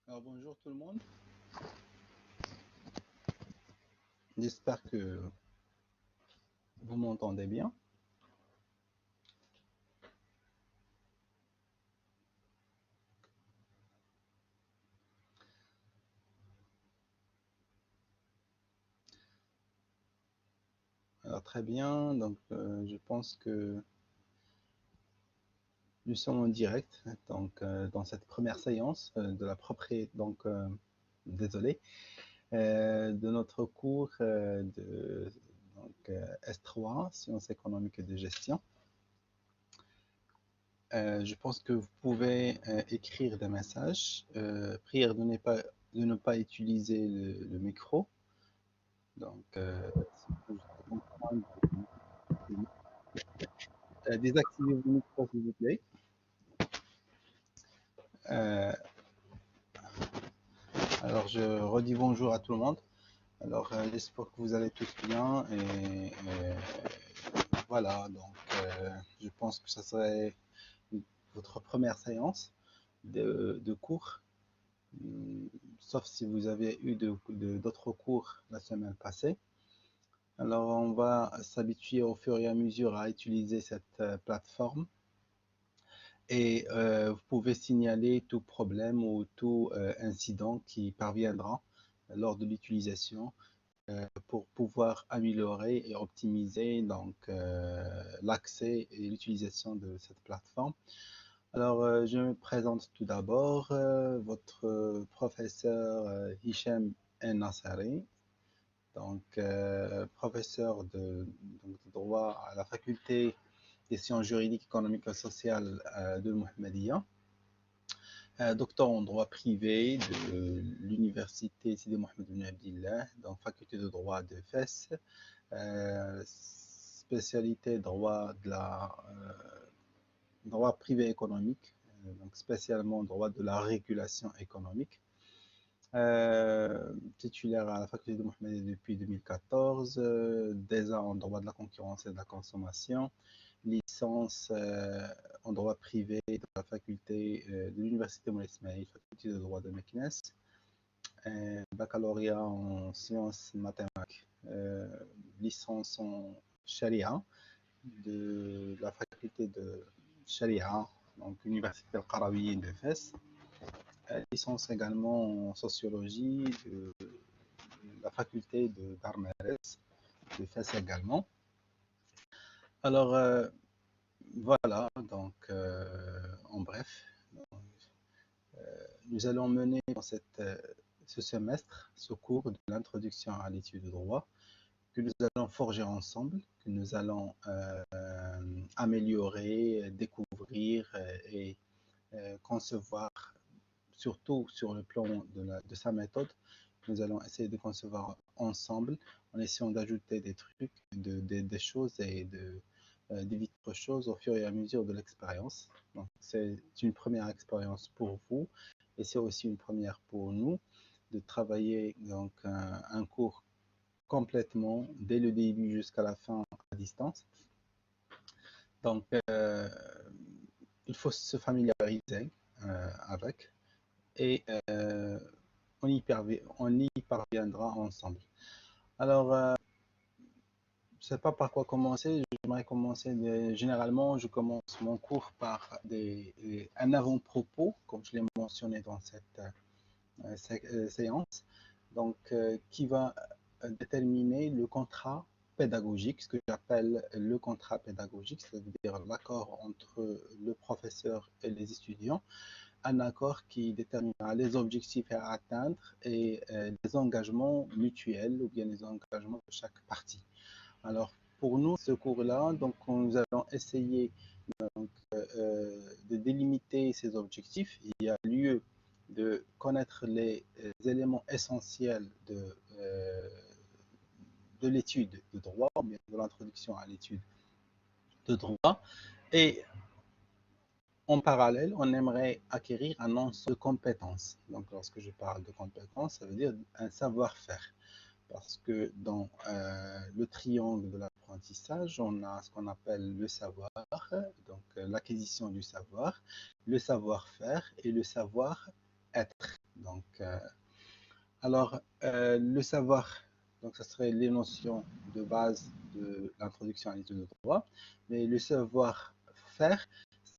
Alors bonjour tout le monde, j'espère que vous m'entendez bien. Alors très bien, je pense que nous sommes en direct dans cette première séance de la propriété, désolé, de notre cours S3, Sciences économiques et de gestion. Je pense que vous pouvez écrire des messages, prière de ne pas utiliser le micro. Si je peux comprendre, désactivez vos micros s'il vous plaît. Euh, alors, je redis bonjour à tout le monde. Alors, j'espère que vous allez tous bien. Voilà, je pense que ça serait votre première séance de cours, sauf si vous avez eu d'autres cours la semaine passée. Alors, on va s'habituer au fur et à mesure à utiliser cette plateforme. Et vous pouvez signaler tout problème ou tout incident qui parviendra lors de l'utilisation pour pouvoir améliorer et optimiser l'accès et l'utilisation de cette plateforme. Alors, je me présente tout d'abord, votre professeur Hicham Nassari, professeur de droit à la faculté des sciences juridiques, économiques et sociales de Mohammedia, docteur en droit privé de l'université Sidi Mohamed Ben Abdillah, dans la faculté de droit de Fès, spécialité droit privé économique, donc spécialement droit de la régulation économique. Titulaire à la faculté de Mohamed depuis 2014, déjà en droit de la concurrence et de la consommation, licence en droit privé de la faculté de l'université Moulay Ismail, faculté de droit de Meknes, baccalauréat en sciences mathématiques, licence en charia de la faculté de charia, donc l'université Al-Qarawiyyin de Fès, licence également en sociologie de la faculté de Darmeres de Fès également. Alors, voilà, en bref, nous allons mener dans ce semestre ce cours de l'introduction à l'étude de droit que nous allons forger ensemble, que nous allons améliorer, découvrir et concevoir, surtout sur le plan de sa méthode. Nous allons essayer de concevoir ensemble en essayant d'ajouter des trucs, des choses et d'éviter autre chose au fur et à mesure de l'expérience. Donc, c'est une première expérience pour vous et c'est aussi une première pour nous de travailler un cours complètement dès le début jusqu'à la fin à distance. Donc, il faut se familiariser avec et on y parviendra ensemble. Alors, je ne sais pas par quoi commencer. J'aimerais commencer. Généralement, je commence mon cours par un avant-propos, comme je l'ai mentionné dans cette séance, qui va déterminer le contrat pédagogique, ce que j'appelle le contrat pédagogique, c'est-à-dire l'accord entre le professeur et les étudiants, un accord qui déterminera les objectifs à atteindre et les engagements mutuels ou bien les engagements de chaque partie. Alors, pour nous, ce cours-là, nous allons essayer de délimiter ces objectifs. Il y a lieu de connaître les éléments essentiels de l'étude de droit, ou bien de l'introduction à l'étude de droit. Et en parallèle, on aimerait acquérir un ensemble de compétences. Donc, lorsque je parle de compétences, ça veut dire un savoir-faire. Parce que dans le triangle de l'apprentissage, on a ce qu'on appelle le savoir, l'acquisition du savoir, le savoir-faire et le savoir-être. Donc, alors, le savoir, donc ça serait les notions de base de l'introduction à l'étude de droit, mais le savoir-faire,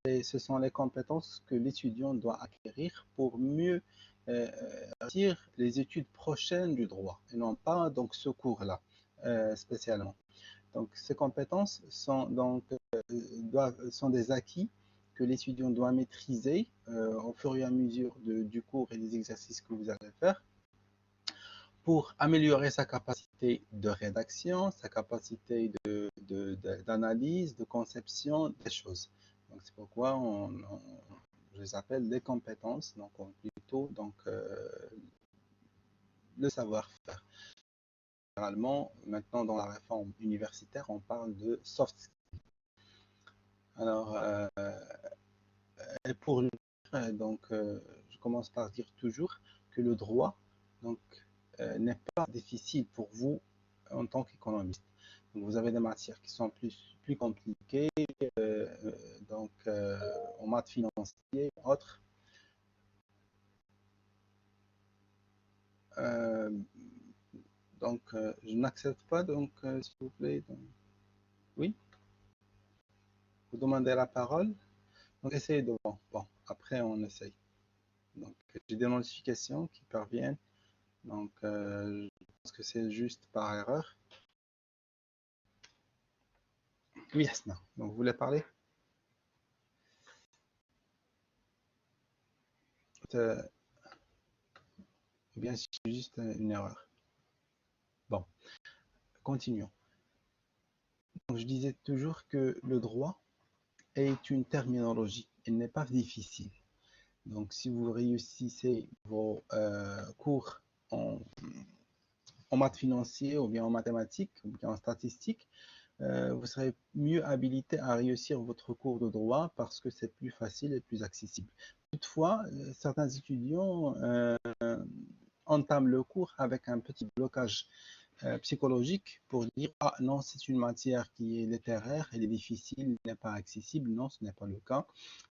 ce sont les compétences que l'étudiant doit acquérir pour mieux réussir les études prochaines du droit, et non pas donc ce cours-là spécialement. Donc, ces compétences sont des acquis que l'étudiant doit maîtriser au fur et à mesure du cours et des exercices que vous allez faire pour améliorer sa capacité de rédaction, sa capacité d'analyse, de conception des choses. Donc, c'est pourquoi je les appelle des compétences, donc plutôt le savoir-faire. Généralement, maintenant dans la réforme universitaire, on parle de soft skills. Alors, et pour le donc, je commence par dire toujours que le droit donc, n'est pas difficile pour vous en tant qu'économiste. Vous avez des matières qui sont plus compliquées, donc en maths financiers, autres. Euh, donc, je n'accepte pas, donc, s'il vous plaît. Donc, oui, vous demandez la parole. Donc, essayez de voir. Bon, après, on essaye. Donc, j'ai des notifications qui parviennent. Donc, je pense que c'est juste par erreur. Oui, Asna. Donc, vous voulez parler? Ou bien c'est juste une erreur. Bon, continuons. Donc, je disais toujours que le droit est une terminologie. Elle n'est pas difficile. Donc, si vous réussissez vos cours en, en maths financiers ou bien en mathématiques ou bien en statistiques, vous serez mieux habilité à réussir votre cours de droit parce que c'est plus facile et plus accessible. Toutefois, certains étudiants entament le cours avec un petit blocage psychologique pour dire ah non, c'est une matière qui est littéraire, elle est difficile, elle n'est pas accessible. Non, ce n'est pas le cas.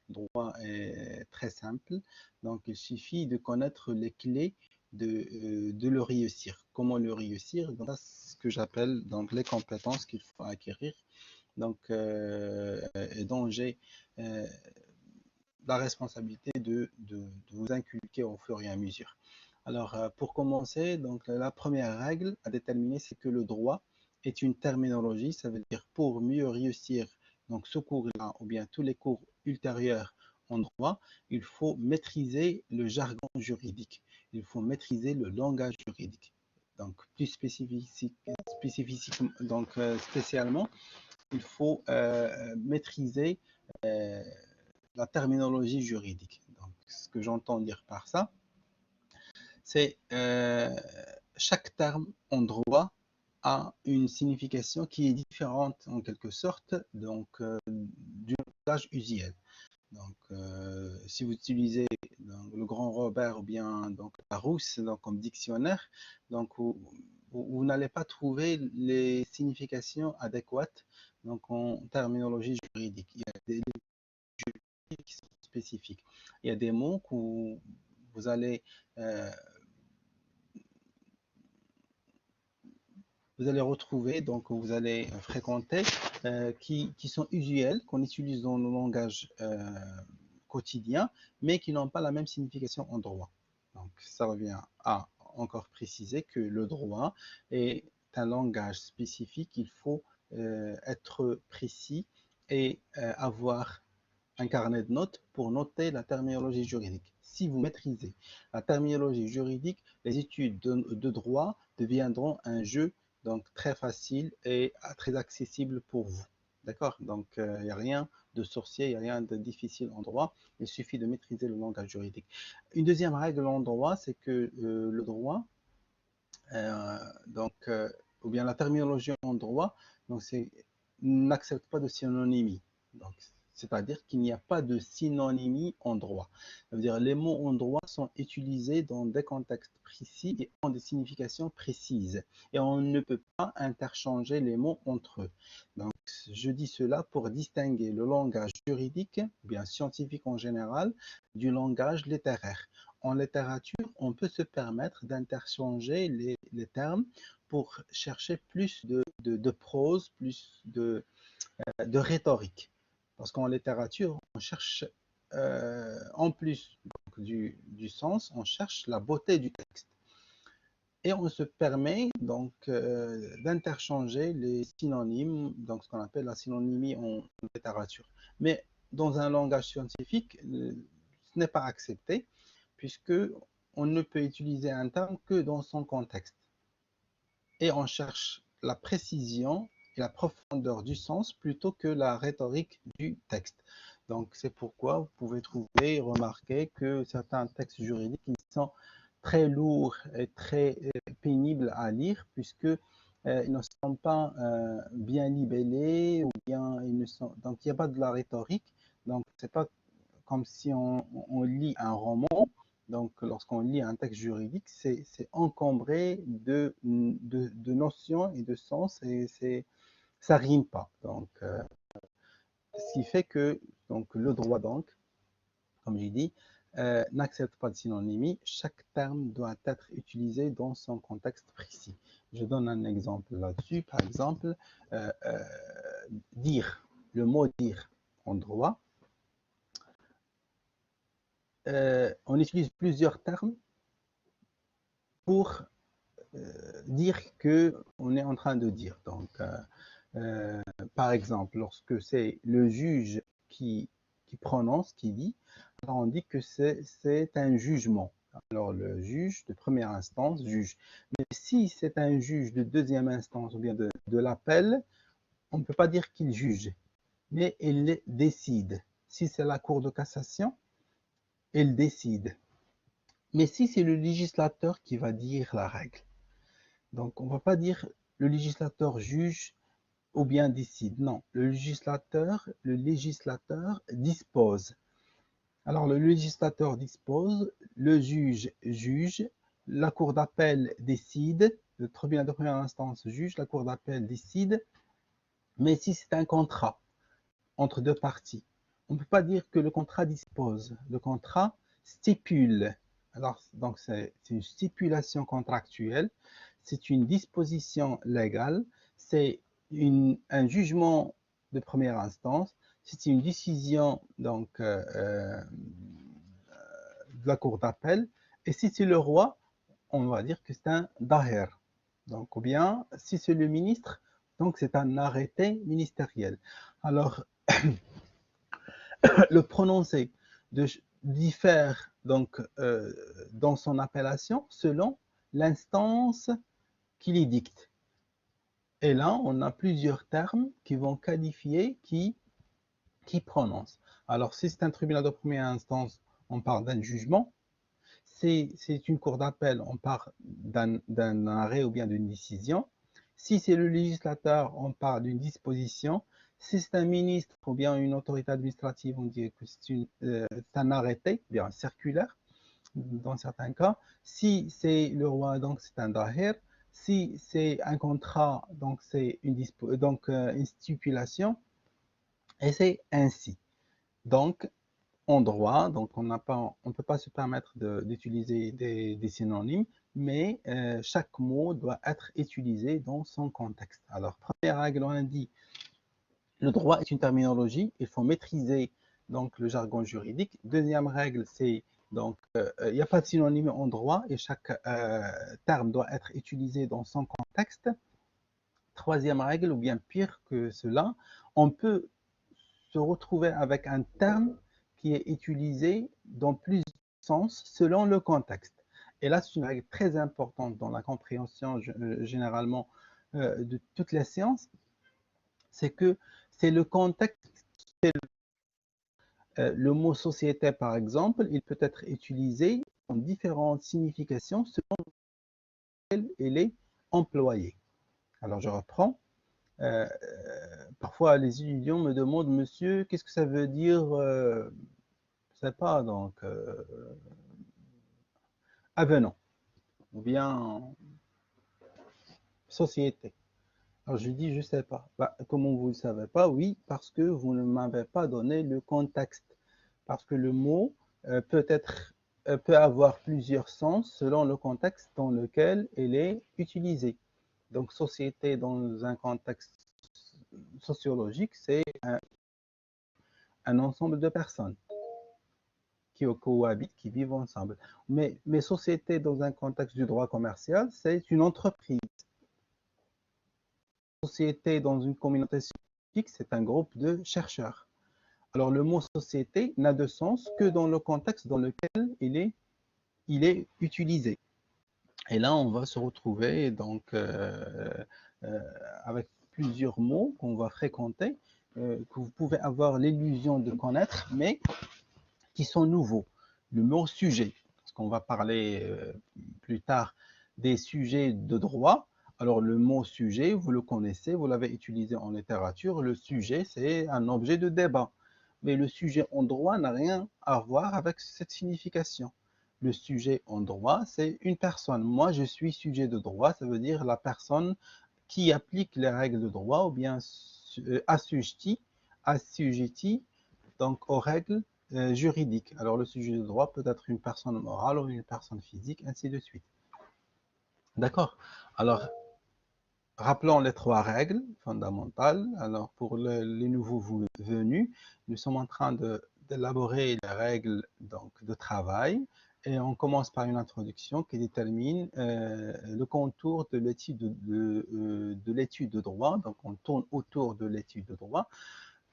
Le droit est très simple, donc il suffit de connaître les clés de le réussir. Comment le réussir? Donc, c'est ce que j'appelle donc les compétences qu'il faut acquérir. Donc, et dont j'ai la responsabilité de vous inculquer au fur et à mesure. Alors, pour commencer, donc, la première règle à déterminer, c'est que le droit est une terminologie. Ça veut dire pour mieux réussir donc, ce cours-là ou bien tous les cours ultérieurs en droit, il faut maîtriser le jargon juridique. Il faut maîtriser le langage juridique. Donc, plus donc, spécialement, il faut maîtriser euh, la terminologie juridique. Donc, ce que j'entends dire par ça, c'est chaque terme en droit a une signification qui est différente en quelque sorte donc, du langage usuel. Donc, si vous utilisez donc, le grand Robert ou bien donc, Larousse donc, comme dictionnaire, donc, vous n'allez pas trouver les significations adéquates donc, en terminologie juridique. Il y a des juridiques qui sont spécifiques. Il y a des mots que vous allez retrouver, donc vous allez fréquenter, qui sont usuels, qu'on utilise dans le langage quotidien, mais qui n'ont pas la même signification en droit. Donc ça revient à encore préciser que le droit est un langage spécifique, il faut être précis et avoir un carnet de notes pour noter la terminologie juridique. Si vous maîtrisez la terminologie juridique, les études de droit deviendront un jeu donc très facile et très accessible pour vous. D'accord? Donc, il n'y a rien de sorcier, il n'y a rien de difficile en droit. Il suffit de maîtriser le langage juridique. Une deuxième règle en droit, c'est que le droit, donc, ou bien la terminologie en droit, donc n'accepte pas de synonymie. Donc, c'est-à-dire qu'il n'y a pas de synonymie en droit. Ça veut dire les mots en droit sont utilisés dans des contextes précis et ont des significations précises. Et on ne peut pas interchanger les mots entre eux. Donc, je dis cela pour distinguer le langage juridique, bien scientifique en général, du langage littéraire. en littérature, on peut se permettre d'interchanger les termes pour chercher plus de prose, plus de rhétorique. Parce qu'en littérature, on cherche, en plus donc, du sens, on cherche la beauté du texte. Et on se permet donc d'interchanger les synonymes, donc ce qu'on appelle la synonymie en littérature. Mais dans un langage scientifique, ce n'est pas accepté, puisque on ne peut utiliser un terme que dans son contexte. Et on cherche la précision et la profondeur du sens plutôt que la rhétorique du texte. Donc c'est pourquoi vous pouvez trouver, remarquer que certains textes juridiques ils sont très lourds et très pénibles à lire puisque ils ne sont pas bien libellés ou bien ils ne sont donc il n'y a pas de la rhétorique. Donc c'est pas comme si on lit un roman. Donc, lorsqu'on lit un texte juridique, c'est encombré de notions et de sens et ça rime pas. Donc, ce qui fait que donc, le droit, donc, comme j'ai dit, n'accepte pas de synonymie. Chaque terme doit être utilisé dans son contexte précis. Je donne un exemple là-dessus. Par exemple, dire, le mot dire en droit, on utilise plusieurs termes pour dire que on est en train de dire. Donc, par exemple, lorsque c'est le juge qui prononce, qui dit, alors on dit que c'est un jugement. Alors, le juge de première instance juge. Mais si c'est un juge de deuxième instance ou bien de l'appel, on ne peut pas dire qu'il juge, mais il décide. Si c'est la Cour de cassation, il décide. Mais si c'est le législateur qui va dire la règle, donc on ne va pas dire le législateur juge ou bien décide. Non, le législateur dispose. Alors le législateur dispose, le juge juge, la cour d'appel décide, le tribunal de première instance juge, la cour d'appel décide. Mais si c'est un contrat entre deux parties, on ne peut pas dire que le contrat dispose. Le contrat stipule. Alors, donc c'est une stipulation contractuelle, c'est une disposition légale, c'est un jugement de première instance, c'est une décision donc, de la cour d'appel, et si c'est le roi, on va dire que c'est un daher. Donc, ou bien, si c'est le ministre, donc c'est un arrêté ministériel. Alors, le prononcé diffère donc dans son appellation selon l'instance qui les dicte. Et là, on a plusieurs termes qui vont qualifier qui prononce. Alors, si c'est un tribunal de première instance, on parle d'un jugement. Si c'est une cour d'appel, on parle d'un arrêt ou bien d'une décision. Si c'est le législateur, on parle d'une disposition. Si c'est un ministre ou bien une autorité administrative, on dit que c'est un arrêté, bien un circulaire dans certains cas. Si c'est le roi, donc c'est un dahir. Si c'est un contrat, donc c'est une stipulation. Et c'est ainsi. Donc, en droit, donc on ne peut pas se permettre d'utiliser des synonymes, mais chaque mot doit être utilisé dans son contexte. Alors, première règle, on a dit, le droit est une terminologie, il faut maîtriser donc le jargon juridique. Deuxième règle, c'est donc il n'y a pas de synonyme en droit et chaque terme doit être utilisé dans son contexte. Troisième règle, ou bien pire que cela, on peut se retrouver avec un terme qui est utilisé dans plusieurs sens selon le contexte. Et là, c'est une règle très importante dans la compréhension généralement de toutes les sciences, c'est que c'est le contexte. Le mot société, par exemple, il peut être utilisé en différentes significations selon lequel il est employé. Alors, je reprends. Euh, Parfois, les étudiants me demandent, monsieur, qu'est-ce que ça veut dire je ne sais pas, donc, avenant, ou bien société. Alors, je dis, je ne sais pas. Bah, comment vous ne le savez pas? Oui, parce que vous ne m'avez pas donné le contexte. Parce que le mot peut être peut avoir plusieurs sens selon le contexte dans lequel elle est utilisée. Donc, société dans un contexte sociologique, c'est un ensemble de personnes qui cohabitent, qui vivent ensemble. Mais société dans un contexte du droit commercial, c'est une entreprise. Société dans une communauté scientifique, c'est un groupe de chercheurs. Alors, le mot société n'a de sens que dans le contexte dans lequel il est utilisé. Et là, on va se retrouver donc euh, avec plusieurs mots qu'on va fréquenter, que vous pouvez avoir l'illusion de connaître, mais qui sont nouveaux. Le mot sujet, parce qu'on va parler plus tard des sujets de droit. Alors, le mot sujet, vous le connaissez, vous l'avez utilisé en littérature. Le sujet, c'est un objet de débat. Mais le sujet en droit n'a rien à voir avec cette signification. Le sujet en droit, c'est une personne. Moi, je suis sujet de droit, ça veut dire la personne qui applique les règles de droit ou bien assujetti donc aux règles juridiques. Alors, le sujet de droit peut être une personne morale ou une personne physique, ainsi de suite. D'accord. Alors, rappelons les trois règles fondamentales. Alors, pour les nouveaux venus, nous sommes en train d'élaborer les règles donc, de travail. Et on commence par une introduction qui détermine le contour de l'étude de l'étude de droit. Donc, on tourne autour de l'étude de droit.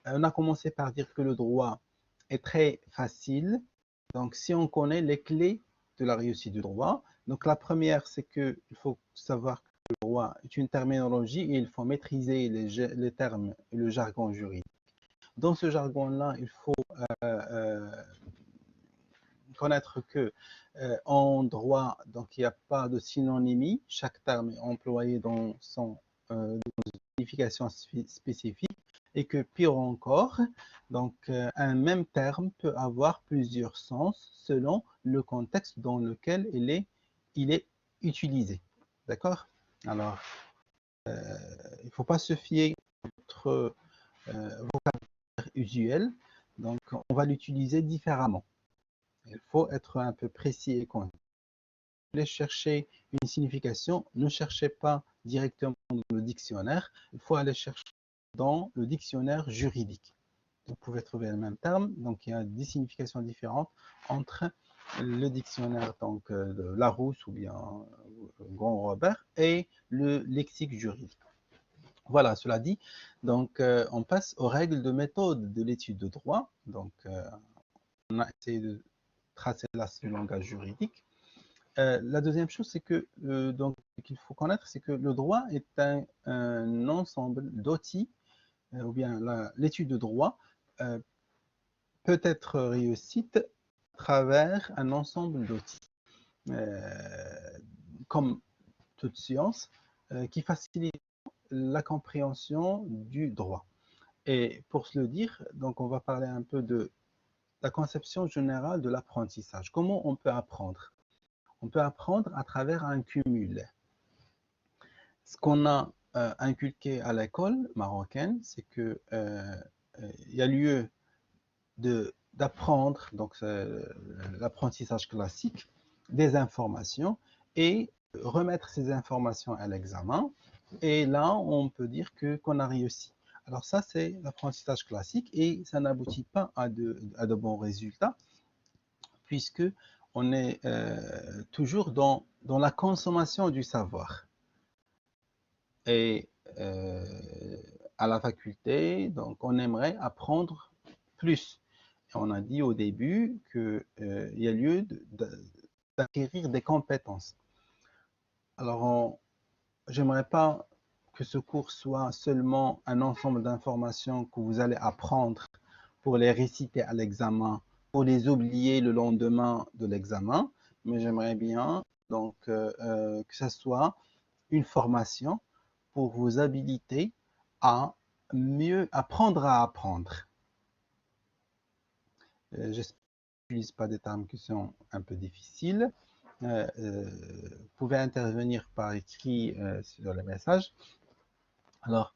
On a commencé par dire que le droit est très facile. Donc, si on connaît les clés de la réussite du droit, donc la première, c'est qu'il faut savoir que le droit est une terminologie et il faut maîtriser les termes et le jargon juridique. Dans ce jargon-là, il faut euh, connaître que en droit, donc il n'y a pas de synonymie. Chaque terme est employé dans son signification spécifique et que pire encore, donc un même terme peut avoir plusieurs sens selon le contexte dans lequel il est utilisé. D'accord? Alors, il ne faut pas se fier à notre vocabulaire usuel, donc on va l'utiliser différemment. Il faut être un peu précis et concis. Allez chercher une signification, ne cherchez pas directement dans le dictionnaire, il faut aller chercher dans le dictionnaire juridique. Vous pouvez trouver le même terme, donc il y a des significations différentes entre le dictionnaire donc, de Larousse ou bien Grand Robert et le lexique juridique. Voilà, cela dit, donc on passe aux règles de méthode de l'étude de droit. Donc on a essayé de tracer là le langage juridique. La deuxième chose, c'est que donc qu'il faut connaître, c'est que le droit est un ensemble d'outils, ou bien l'étude de droit peut être réussite à travers un ensemble d'outils, comme toute science, qui facilite la compréhension du droit. Et pour se le dire, donc on va parler un peu de la conception générale de l'apprentissage. Comment on peut apprendre? On peut apprendre à travers un cumul. Ce qu'on a inculqué à l'école marocaine, c'est que il y a lieu d'apprendre, donc l'apprentissage classique, des informations et remettre ces informations à l'examen. Et là, on peut dire qu'on a réussi. Alors ça, c'est l'apprentissage classique et ça n'aboutit pas à de bons résultats puisque on est toujours dans la consommation du savoir. Et à la faculté, donc on aimerait apprendre plus. Et on a dit au début qu'il y a lieu d'acquérir des compétences. Alors, j'aimerais pas que ce cours soit seulement un ensemble d'informations que vous allez apprendre pour les réciter à l'examen, pour les oublier le lendemain de l'examen, mais j'aimerais bien donc que ce soit une formation pour vous habiliter à mieux apprendre à apprendre. Je n'utilise pas des termes qui sont un peu difficiles. Vous pouvez intervenir par écrit sur le message. Alors,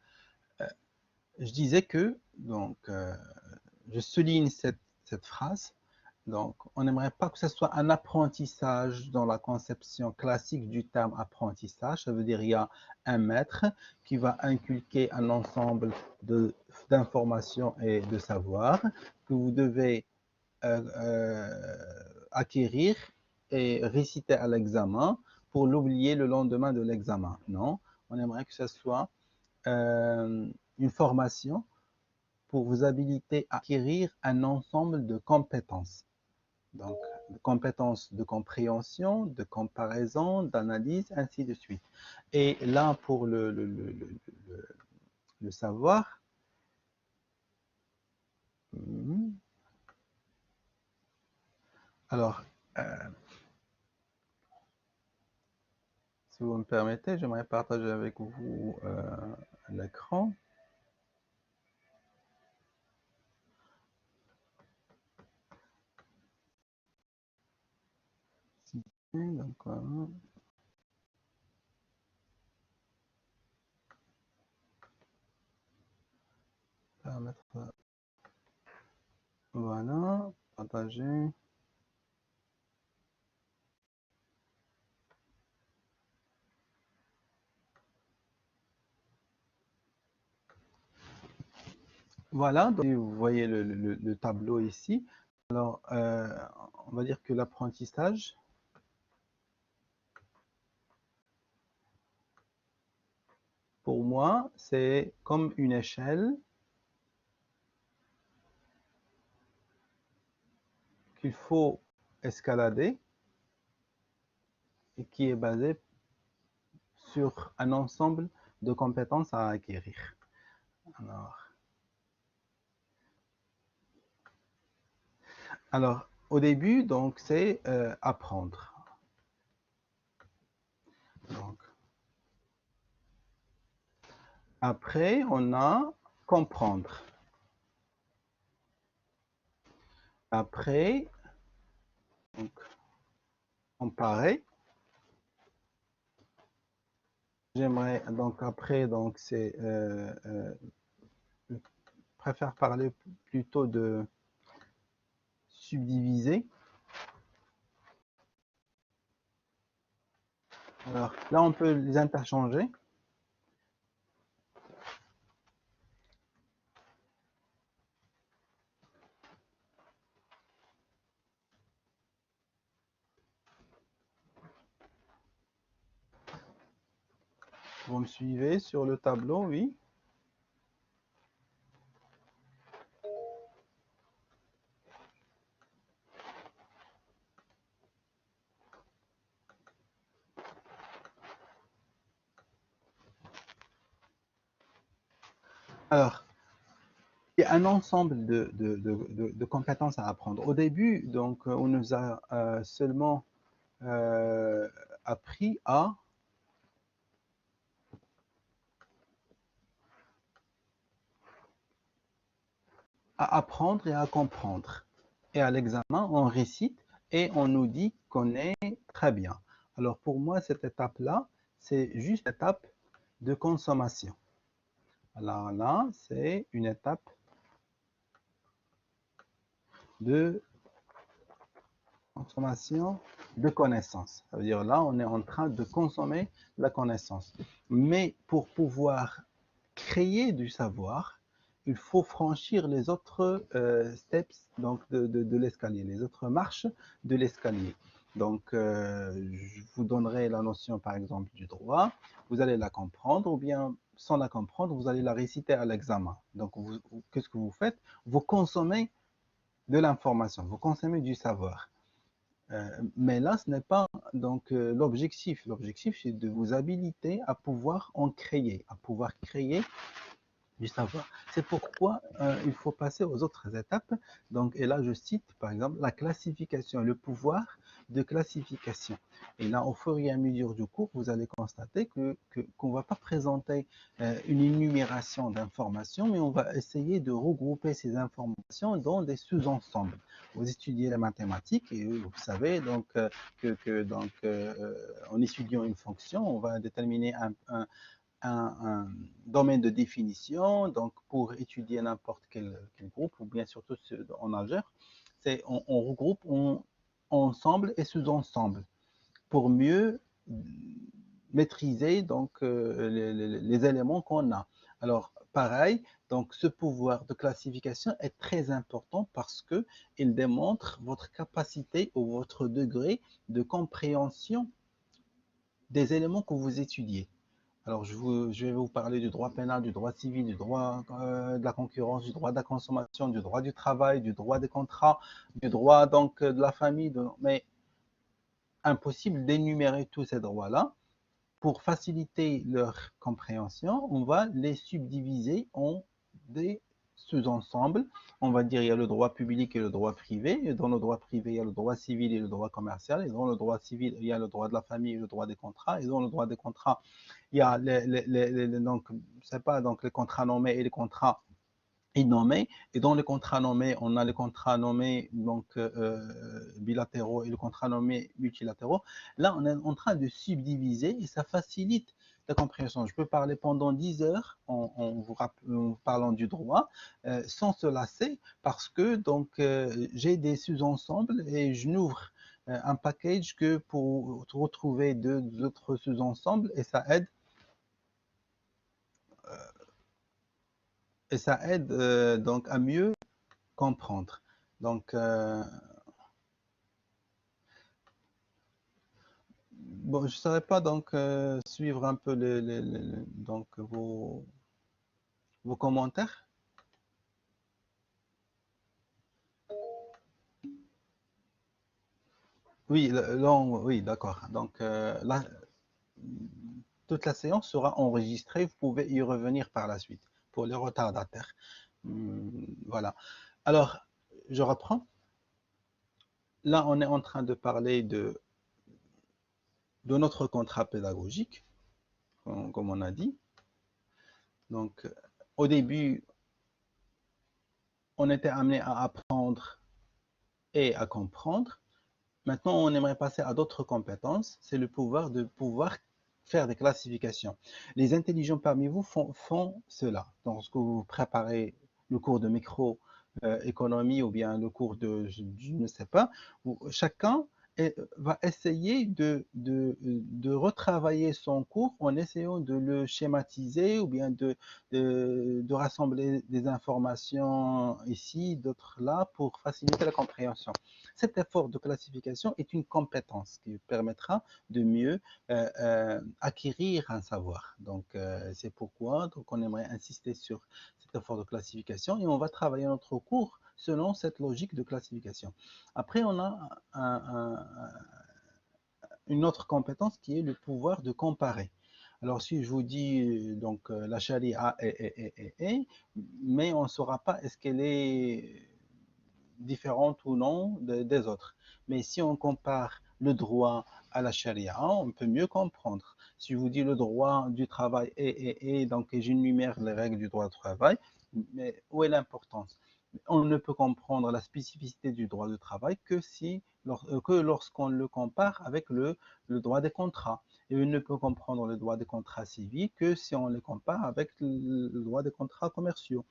je disais que, donc, je souligne cette phrase, Donc, on n'aimerait pas que ce soit un apprentissage dans la conception classique du terme apprentissage. Ça veut dire qu'il y a un maître qui va inculquer un ensemble d'informations et de savoirs que vous devez acquérir et réciter à l'examen pour l'oublier le lendemain de l'examen. Non, on aimerait que ce soit une formation pour vous habiliter à acquérir un ensemble de compétences. Donc, compétences de compréhension, de comparaison, d'analyse, ainsi de suite. Et là, pour le savoir, alors, si vous me permettez, j'aimerais partager avec vous l'écran. Donc, permettre, voilà, partager. Voilà, donc vous voyez le tableau ici. Alors, on va dire que l'apprentissage, pour moi, c'est comme une échelle qu'il faut escalader et qui est basée sur un ensemble de compétences à acquérir. Alors, au début, donc, c'est apprendre. Donc, après, on a comprendre. Après, donc, comparer. J'aimerais donc après, donc c'est préfère parler plutôt de subdiviser. Alors là, on peut les interchanger. Vous me suivez sur le tableau, oui. Alors, il y a un ensemble de compétences à apprendre. Au début, donc, on nous a seulement appris à apprendre et à comprendre. Et à l'examen, on récite et on nous dit qu'on est très bien. Alors pour moi, cette étape-là, c'est juste l'étape de consommation. Alors là, c'est une étape de consommation de connaissances. Ça veut dire là, on est en train de consommer la connaissance. Mais pour pouvoir créer du savoir, il faut franchir les autres steps donc de l'escalier, les autres marches de l'escalier. Donc, je vous donnerai la notion, par exemple, du droit. Vous allez la comprendre, ou bien, sans la comprendre, vous allez la réciter à l'examen. Donc, qu'est-ce que vous faites? Vous consommez de l'information, vous consommez du savoir. Mais là, ce n'est pas donc l'objectif. L'objectif, c'est de vous habiliter à pouvoir en créer, à pouvoir créer du savoir. C'est pourquoi il faut passer aux autres étapes. Donc, et là, je cite par exemple la classification, le pouvoir de classification. Et là, au fur et à mesure du cours, vous allez constater qu'on ne va pas présenter une énumération d'informations, mais on va essayer de regrouper ces informations dans des sous-ensembles. Vous étudiez les mathématiques et vous savez donc donc, en étudiant une fonction, on va déterminer un domaine de définition. Donc, pour étudier n'importe quel groupe, ou bien surtout en algèbre, on regroupe ensemble et sous-ensemble pour mieux maîtriser donc les éléments qu'on a. Alors pareil, donc ce pouvoir de classification est très important parce que il démontre votre capacité ou votre degré de compréhension des éléments que vous étudiez. Alors, je vais vous parler du droit pénal, du droit civil, du droit de la concurrence, du droit de la consommation, du droit du travail, du droit des contrats, du droit donc de la famille. Mais impossible d'énumérer tous ces droits-là. Pour faciliter leur compréhension, on va les subdiviser en des sous-ensembles. On va dire il y a le droit public et le droit privé. Et dans le droit privé, il y a le droit civil et le droit commercial. Et dans le droit civil, il y a le droit de la famille et le droit des contrats. Et dans le droit des contrats, il y a donc, c'est pas, donc les contrats nommés et les contrats nommés. Et dans les contrats nommés, on a les contrats nommés donc, bilatéraux et les contrats nommés multilatéraux. Là, on est en train de subdiviser et ça facilite la compréhension. Je peux parler pendant 10 heures en parlant du droit sans se lasser parce que donc j'ai des sous-ensembles et je n'ouvre un package que pour retrouver d'autres sous-ensembles et ça aide donc à mieux comprendre. Donc, bon, je ne saurais pas donc suivre un peu donc vos commentaires. Oui, oui, d'accord. Donc, là, toute la séance sera enregistrée. Vous pouvez y revenir par la suite pour les retardataires. Voilà. Alors, je reprends. Là, on est en train de parler de notre contrat pédagogique, comme on a dit. Donc, au début, on était amené à apprendre et à comprendre. Maintenant, on aimerait passer à d'autres compétences. C'est le pouvoir de pouvoir faire des classifications. Les intelligents parmi vous font cela. Lorsque vous préparez le cours de microéconomie ou bien le cours je ne sais pas, chacun va essayer de retravailler son cours en essayant de le schématiser ou bien de rassembler des informations ici, d'autres là, pour faciliter la compréhension. Cet effort de classification est une compétence qui permettra de mieux acquérir un savoir. Donc, c'est pourquoi donc, on aimerait insister sur cet effort de classification et on va travailler notre cours selon cette logique de classification. Après, on a une autre compétence qui est le pouvoir de comparer. Alors, si je vous dis donc la charia mais on ne saura pas est-ce qu'elle est différente ou non des autres. Mais si on compare le droit à la charia, on peut mieux comprendre. Si je vous dis le droit du travail donc j'énumère les règles du droit du travail, mais où est l'importance? On ne peut comprendre la spécificité du droit du travail que lorsqu'on le compare avec le droit des contrats. Et on ne peut comprendre le droit des contrats civils que si on le compare avec le droit des contrats commerciaux.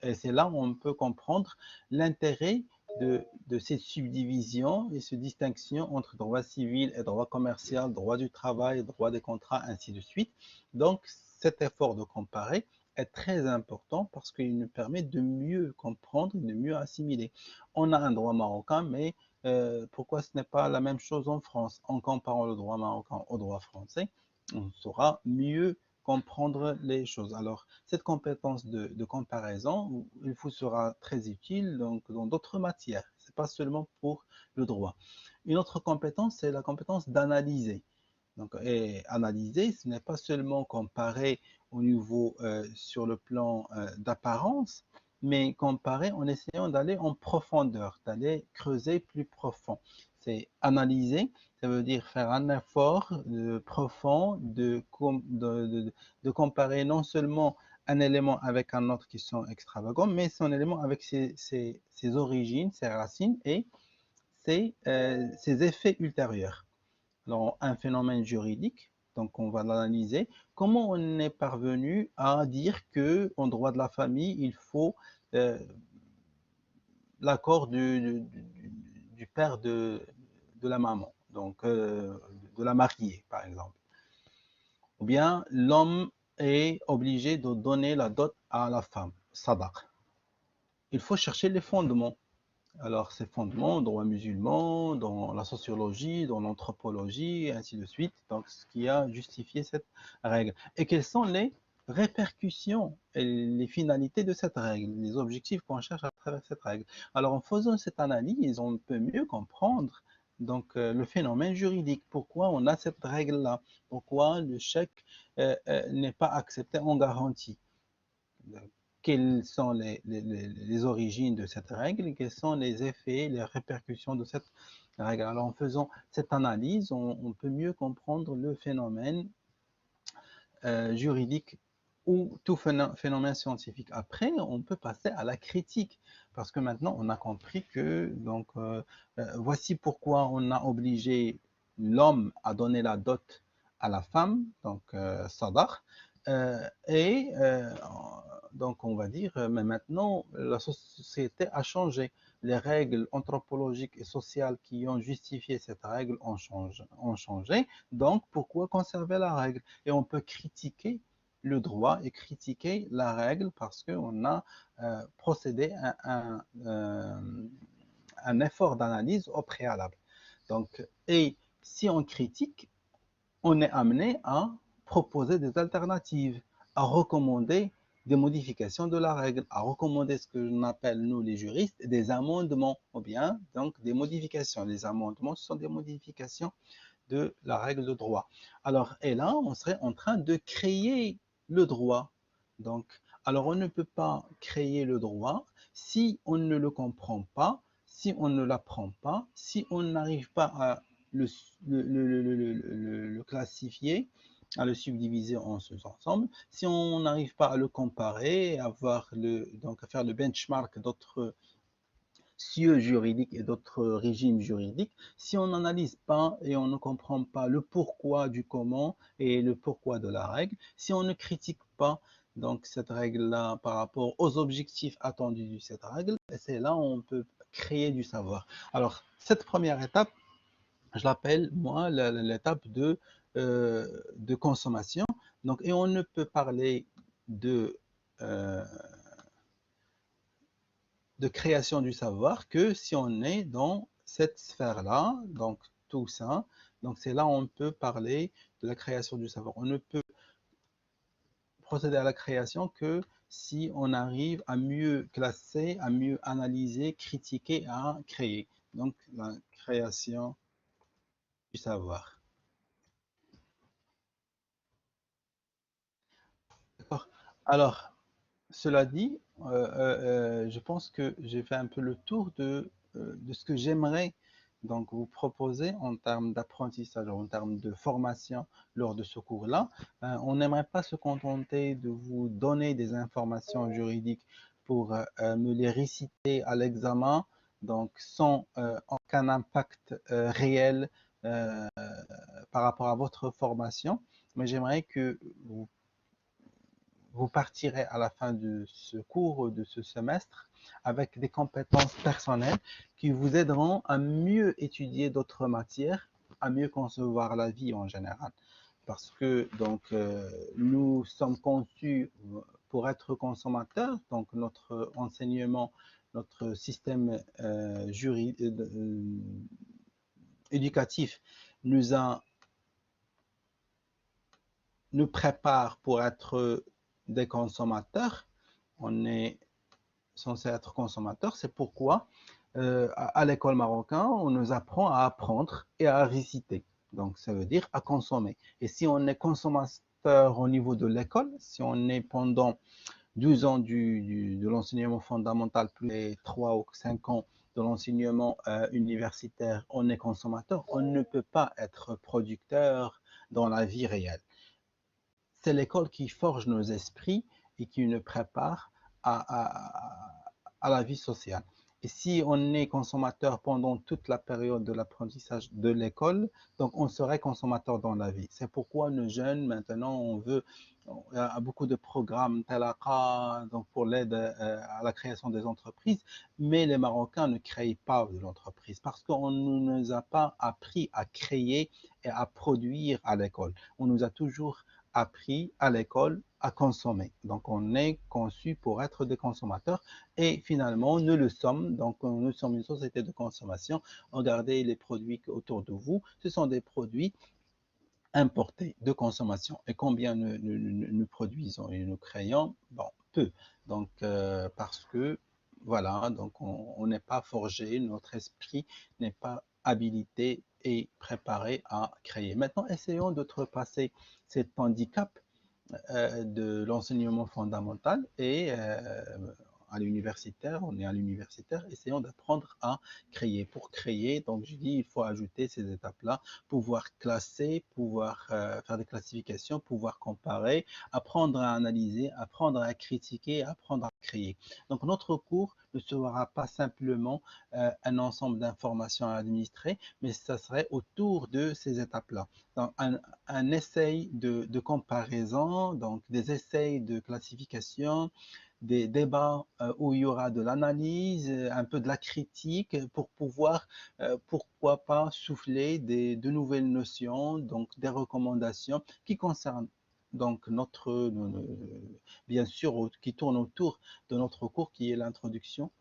Et c'est là où on peut comprendre l'intérêt de cette subdivision et cette distinction entre droit civil et droit commercial, droit du travail, droit des contrats, ainsi de suite. Donc, cet effort de comparer est très important parce qu'il nous permet de mieux comprendre, de mieux assimiler. On a un droit marocain, mais pourquoi ce n'est pas la même chose en France? En comparant le droit marocain au droit français, on saura mieux comprendre les choses. Alors, cette compétence de comparaison, il vous sera très utile donc, dans d'autres matières. Ce n'est pas seulement pour le droit. Une autre compétence, c'est la compétence d'analyser. Donc, et analyser, ce n'est pas seulement comparer au niveau sur le plan d'apparence, mais comparer en essayant d'aller en profondeur, d'aller creuser plus profond. C'est analyser, ça veut dire faire un effort profond de comparer non seulement un élément avec un autre qui sont extravagants, mais son élément avec ses origines, ses racines et ses effets ultérieurs. Alors, un phénomène juridique, donc on va l'analyser. Comment on est parvenu à dire que en droit de la famille, il faut l'accord du père de la maman, donc de la mariée, par exemple. Ou bien l'homme est obligé de donner la dot à la femme, sadaq. Il faut chercher les fondements. Alors, ces fondements, dans le musulman, dans la sociologie, dans l'anthropologie, et ainsi de suite. Donc, ce qui a justifié cette règle. Et quelles sont les répercussions et les finalités de cette règle, les objectifs qu'on cherche à travers cette règle. Alors, en faisant cette analyse, on peut mieux comprendre donc, le phénomène juridique. Pourquoi on a cette règle-là? Pourquoi le chèque n'est pas accepté en garantie? Quelles sont les origines de cette règle et quels sont les effets, les répercussions de cette règle. Alors, en faisant cette analyse, on peut mieux comprendre le phénomène juridique ou tout phénomène scientifique. Après, on peut passer à la critique, parce que maintenant, on a compris que, donc, voici pourquoi on a obligé l'homme à donner la dot à la femme, donc sadar, et donc on va dire, mais maintenant, la société a changé. Les règles anthropologiques et sociales qui ont justifié cette règle ont changé. Donc, pourquoi conserver la règle? Et on peut critiquer le droit et critiquer la règle parce qu'on a procédé à un effort d'analyse au préalable. Donc, et si on critique, on est amené à proposer des alternatives, à recommander des modifications de la règle, à recommander ce que l'on appelle, nous les juristes, des amendements, ou bien donc des modifications. Les amendements, ce sont des modifications de la règle de droit. Alors, et là, on serait en train de créer le droit. Donc, alors on ne peut pas créer le droit si on ne le comprend pas, si on ne l'apprend pas, si on n'arrive pas à le classifier, à le subdiviser en sous-ensembles, si on n'arrive pas à le comparer, donc à faire le benchmark d'autres cieux juridiques et d'autres régimes juridiques, si on n'analyse pas et on ne comprend pas le pourquoi du comment et le pourquoi de la règle, si on ne critique pas donc cette règle-là par rapport aux objectifs attendus de cette règle, c'est là où on peut créer du savoir. Alors, cette première étape, je l'appelle, moi, l'étape de consommation. Donc, et on ne peut parler euh, de création du savoir que si on est dans cette sphère-là, donc tout ça, donc c'est là où on peut parler de la création du savoir. On ne peut procéder à la création que si on arrive à mieux classer, à mieux analyser, critiquer, à créer. Donc la création du savoir. D'accord. Alors, cela dit, je pense que j'ai fait un peu le tour de ce que j'aimerais donc vous proposer en termes d'apprentissage, en termes de formation lors de ce cours-là. On n'aimerait pas se contenter de vous donner des informations juridiques pour me les réciter à l'examen, donc sans aucun impact réel euh, par rapport à votre formation, mais j'aimerais que vous partirez à la fin de ce cours, de ce semestre, avec des compétences personnelles qui vous aideront à mieux étudier d'autres matières, à mieux concevoir la vie en général. Parce que donc nous sommes conçus pour être consommateurs, donc notre enseignement, notre système éducatif nous a nous prépare pour être des consommateurs. On est censé être consommateur. C'est pourquoi à l'école marocaine, on nous apprend à apprendre et à réciter. Donc, ça veut dire à consommer. Et si on est consommateur au niveau de l'école, si on est pendant 12 ans de l'enseignement fondamental, plus les 3 ou 5 ans de l'enseignement universitaire, on est consommateur, on ne peut pas être producteur dans la vie réelle. C'est l'école qui forge nos esprits et qui nous prépare à la vie sociale. Et si on est consommateur pendant toute la période de l'apprentissage de l'école, donc on serait consommateur dans la vie. C'est pourquoi nos jeunes, maintenant, on veut Il y a beaucoup de programmes Talaqa, donc pour l'aide à la création des entreprises, mais les Marocains ne créent pas de l'entreprise parce qu'on ne nous a pas appris à créer et à produire à l'école. On nous a toujours appris à l'école à consommer. Donc on est conçu pour être des consommateurs et finalement nous le sommes. Donc nous sommes une société de consommation. Regardez les produits autour de vous. Ce sont des produits importés de consommation. Et combien nous produisons et nous créons? Bon, peu. Donc, parce que, voilà, donc on n'est pas forgé, notre esprit n'est pas habilité et préparé à créer. Maintenant, essayons de trepasser cet handicap de l'enseignement fondamental et à l'universitaire, on est à l'universitaire, essayons d'apprendre à créer. Pour créer, donc je dis, il faut ajouter ces étapes-là, pouvoir classer, pouvoir faire des classifications, pouvoir comparer, apprendre à analyser, apprendre à critiquer, apprendre à créer. Donc notre cours ne sera pas simplement un ensemble d'informations à administrer, mais ça serait autour de ces étapes-là. Un essai de comparaison, donc des essais de classification, des débats où il y aura de l'analyse, un peu de la critique pour pouvoir, pourquoi pas, souffler de nouvelles notions, donc des recommandations qui concernent donc bien sûr, qui tourne autour de notre cours qui est l'introduction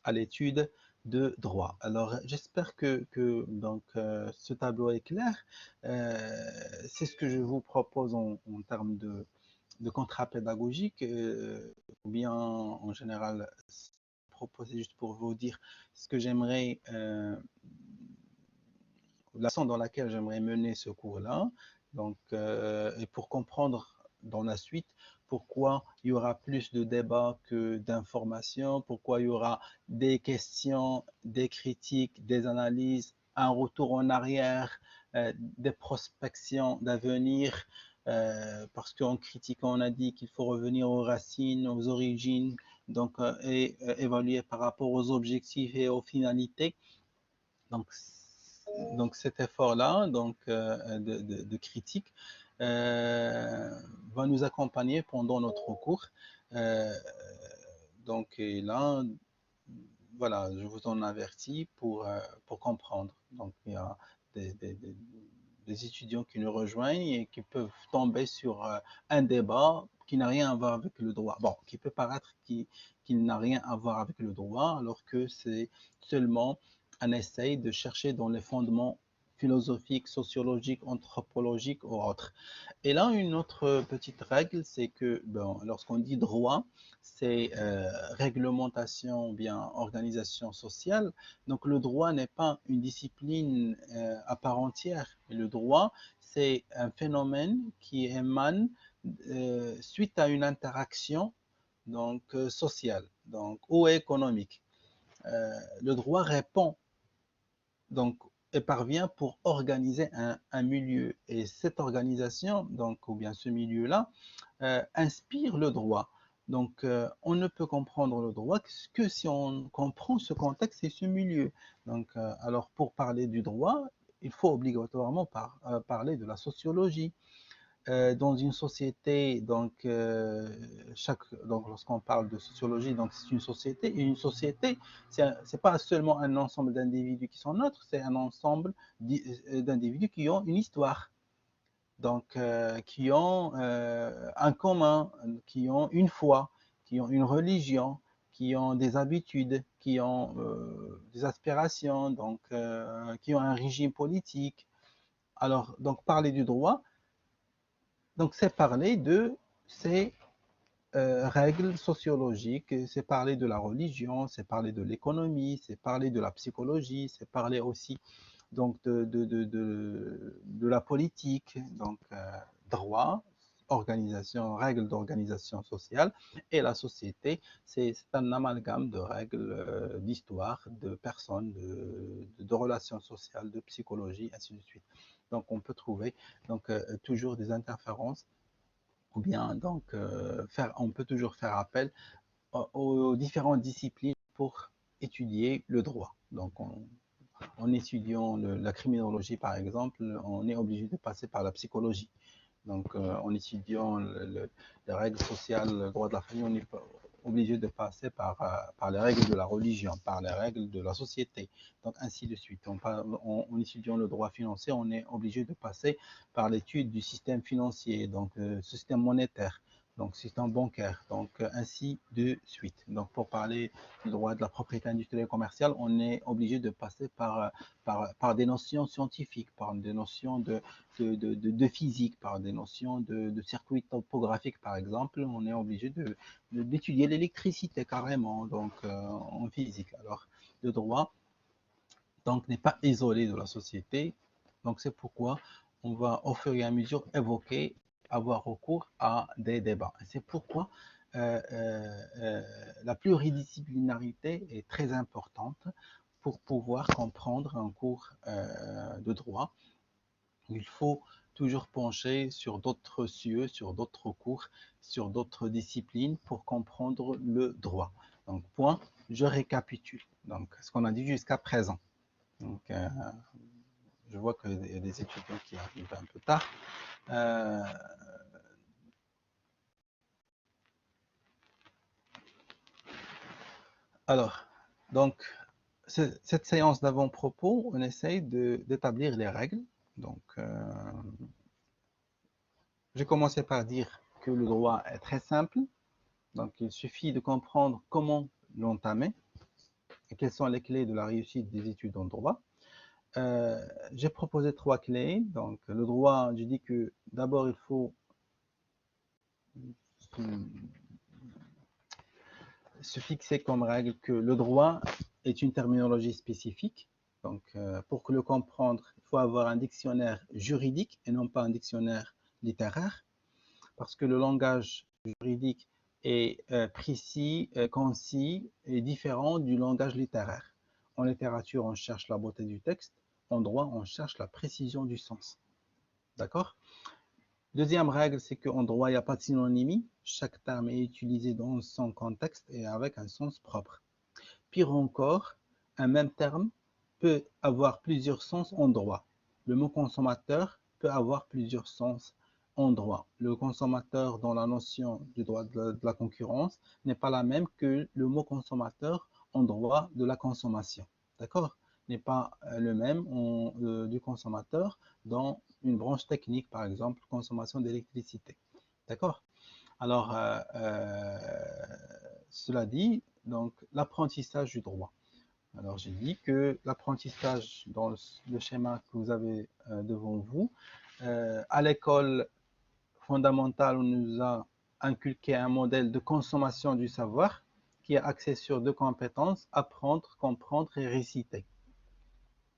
à l'étude de droit. Alors, j'espère que donc, ce tableau est clair. C'est ce que je vous propose en termes de contrat pédagogique, ou bien en général, proposer juste pour vous dire ce que j'aimerais, la façon dans laquelle j'aimerais mener ce cours-là, donc, et pour comprendre dans la suite pourquoi il y aura plus de débats que d'informations, pourquoi il y aura des questions, des critiques, des analyses, un retour en arrière, des prospections d'avenir, parce qu'en critiquant, on a dit qu'il faut revenir aux racines, aux origines, donc, et évaluer par rapport aux objectifs et aux finalités. Donc, donc cet effort-là donc, de critique va nous accompagner pendant notre cours. Euh, donc et là, voilà, je vous en avertis pour comprendre. Donc il y a des, des, des, des étudiants qui nous rejoignent et qui peuvent tomber sur un débat qui n'a rien à voir avec le droit. Bon, qui peut paraître qu'il n'a rien à voir avec le droit, alors que c'est seulement un essai de chercher dans les fondements philosophiques, sociologiques, anthropologiques ou autres. Et là, une autre petite règle, c'est que bon, lorsqu'on dit droit, c'est réglementation ou bien organisation sociale. Donc le droit n'est pas une discipline à part entière. Le droit, c'est un phénomène qui émane suite à une interaction donc, sociale donc, ou économique. Le droit répond donc, et parvient pour organiser un milieu. Et cette organisation, donc, ou bien ce milieu-là, inspire le droit. Donc, on ne peut comprendre le droit que si on comprend ce contexte et ce milieu. Donc, alors, pour parler du droit, il faut obligatoirement parler de la sociologie. Dans une société, donc, donc lorsqu'on parle de sociologie, donc c'est une société, et une société, c'est pas seulement un ensemble d'individus qui sont neutres, c'est un ensemble d'individus qui ont une histoire, donc qui ont un commun, qui ont une foi, qui ont une religion, qui ont des habitudes, qui ont des aspirations, donc qui ont un régime politique. Alors, donc parler du droit, donc c'est parler de ces règles sociologiques, c'est parler de la religion, c'est parler de l'économie, c'est parler de la psychologie, c'est parler aussi donc de la politique, donc droit, organisation, règles d'organisation sociale, et la société, c'est un amalgame de règles d'histoire, de personnes, de relations sociales, de psychologie, ainsi de suite. Donc on peut trouver donc, toujours des interférences ou bien donc on peut toujours faire appel aux différentes disciplines pour étudier le droit. Donc en étudiant la criminologie par exemple, on est obligé de passer par la psychologie. Donc, en étudiant les règles sociales, le droit de la famille, on est obligé de passer par les règles de la religion, par les règles de la société, donc ainsi de suite. En étudiant le droit financier, on est obligé de passer par l'étude du système financier, donc système monétaire, donc système bancaire, donc ainsi de suite. Donc, pour parler du droit de la propriété industrielle et commerciale, on est obligé de passer par des notions scientifiques, par des notions de physique, par des notions de circuits topographiques, par exemple. On est obligé d'étudier l'électricité carrément, donc en physique. Alors, le droit donc n'est pas isolé de la société. Donc, c'est pourquoi on va au fur et à mesure évoquer, avoir recours à des débats. C'est pourquoi la pluridisciplinarité est très importante pour pouvoir comprendre un cours de droit. Il faut toujours pencher sur d'autres cieux, sur d'autres cours, sur d'autres disciplines pour comprendre le droit. Donc, point, je récapitule. Donc, ce qu'on a dit jusqu'à présent. Donc, je vois qu'il y a des étudiants qui arrivent un peu tard. Alors, donc, cette séance d'avant-propos, on essaye d'établir les règles. Donc, j'ai commencé par dire que le droit est très simple. Donc, il suffit de comprendre comment l'entamer et quelles sont les clés de la réussite des études en droit. J'ai proposé 3 clés. Donc, le droit, je dis que d'abord, il faut se fixer comme règle que le droit est une terminologie spécifique. Donc, pour le comprendre, il faut avoir un dictionnaire juridique et non pas un dictionnaire littéraire, parce que le langage juridique est précis, concis et différent du langage littéraire. En littérature, on cherche la beauté du texte. En droit, on cherche la précision du sens. D'accord? Deuxième règle, c'est qu'en droit, il n'y a pas de synonymie. Chaque terme est utilisé dans son contexte et avec un sens propre. Pire encore, un même terme peut avoir plusieurs sens en droit. Le mot consommateur peut avoir plusieurs sens en droit. Le consommateur dans la notion du droit de la concurrence n'est pas la même que le mot consommateur en droit de la consommation. D'accord? N'est pas le même du consommateur dans une branche technique, par exemple, consommation d'électricité. D'accord? Alors, cela dit, donc l'apprentissage du droit. Alors, j'ai dit que l'apprentissage dans le schéma que vous avez devant vous, à l'école fondamentale, on nous a inculqué un modèle de consommation du savoir qui est axé sur 2 compétences, apprendre, comprendre et réciter.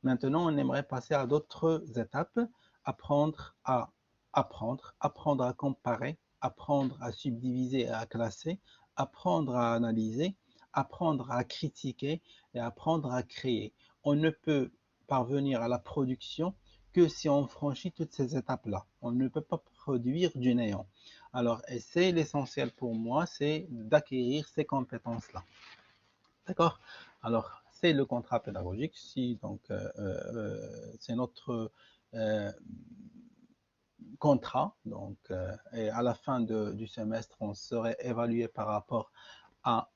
Maintenant, on aimerait passer à d'autres étapes, apprendre à apprendre, apprendre à comparer, apprendre à subdiviser et à classer, apprendre à analyser, apprendre à critiquer et apprendre à créer. On ne peut parvenir à la production que si on franchit toutes ces étapes-là. On ne peut pas produire du néant. Alors, et c'est l'essentiel pour moi, c'est d'acquérir ces compétences-là. D'accord? Alors, c'est le contrat pédagogique. Si, donc, c'est notre contrat. Donc, et à la fin du semestre, on serait évalué par rapport à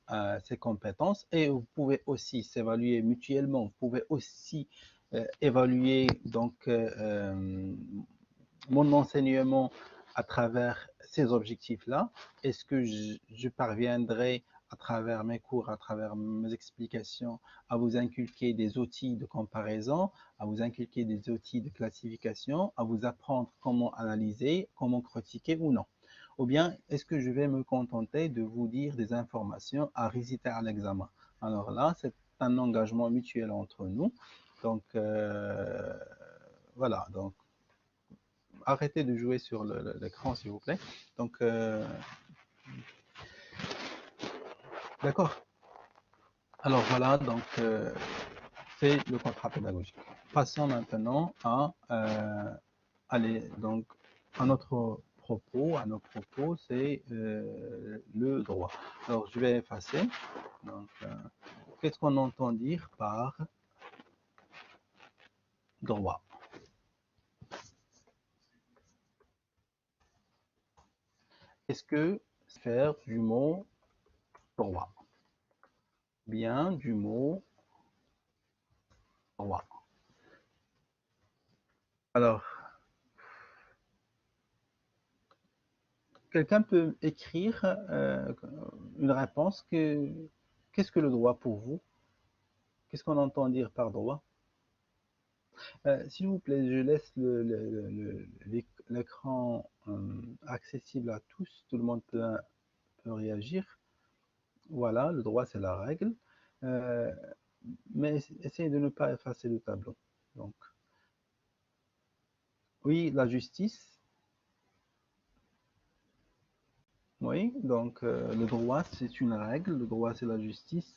ses compétences. Et vous pouvez aussi s'évaluer mutuellement. Vous pouvez aussi évaluer donc mon enseignement à travers ces objectifs-là. Est-ce que je parviendrai à travers mes cours, à travers mes explications, à vous inculquer des outils de comparaison, à vous inculquer des outils de classification, à vous apprendre comment analyser, comment critiquer ou non? Ou bien est-ce que je vais me contenter de vous dire des informations à réciter à l'examen? Alors là, c'est un engagement mutuel entre nous. Donc, voilà. Donc, arrêtez de jouer sur l'écran, s'il vous plaît. Donc, d'accord. Alors voilà, donc c'est le contrat pédagogique. Passons maintenant à aller donc à notre propos. À nos propos, c'est le droit. Alors je vais effacer. Donc, qu'est-ce qu'on entend dire par droit? Qu'est-ce que faire du mot droit? Bien du mot droit. Alors, quelqu'un peut écrire une réponse que qu'est-ce que le droit pour vous? Qu'est-ce qu'on entend dire par droit? S'il vous plaît, je laisse l'écran accessible à tous, tout le monde peut réagir. Voilà, le droit c'est la règle. Euh, mais essayez de ne pas effacer le tableau. Donc, oui, la justice. Oui, donc le droit c'est une règle, le droit c'est la justice.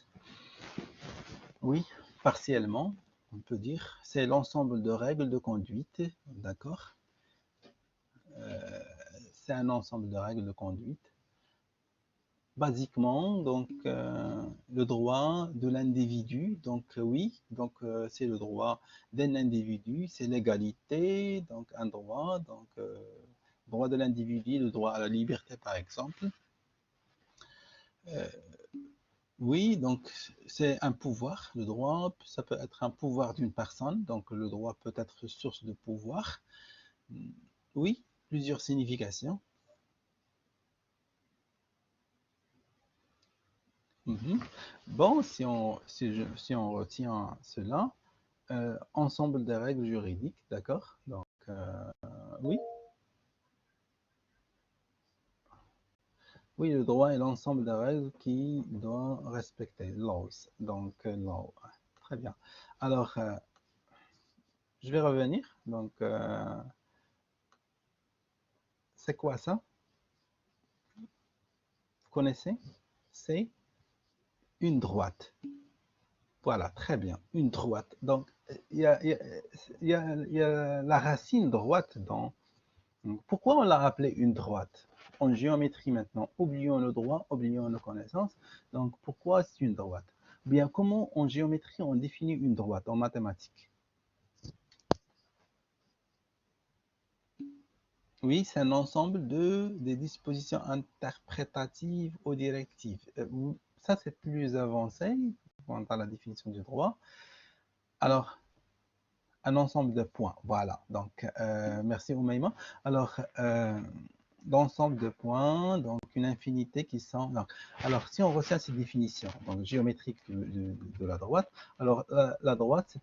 Oui, partiellement, on peut dire. C'est l'ensemble de règles de conduite, d'accord? C'est un ensemble de règles de conduite. Basiquement, donc le droit de l'individu, donc oui, donc c'est le droit d'un individu, c'est l'égalité, donc un droit, donc droit de l'individu, le droit à la liberté par exemple. Euh, oui, donc c'est un pouvoir, le droit, ça peut être un pouvoir d'une personne, donc le droit peut être source de pouvoir. Oui, plusieurs significations. Mhm. Bon, si on retient cela, ensemble des règles juridiques, d'accord? Donc, oui, oui, le droit est l'ensemble des règles qui doit respecter, laws, donc law. Très bien. Alors, je vais revenir. Donc, c'est quoi ça? Vous connaissez? C'est une droite. Voilà, très bien, une droite. Donc, il y a la racine droite dans. Pourquoi on l'a appelée une droite? En géométrie maintenant, oublions le droit, oublions nos connaissances. Donc, pourquoi c'est une droite? Bien, comment en géométrie on définit une droite en mathématiques? Oui, c'est un ensemble des dispositions interprétatives ou directives. Ça, c'est plus avancé dans la définition du droit. Alors, un ensemble de points, voilà. Donc, merci Oumaima. Alors, d'ensemble de points, donc une infinité qui sont. Donc, alors, si on retient ces définitions donc, géométriques de la droite, alors la droite, c'est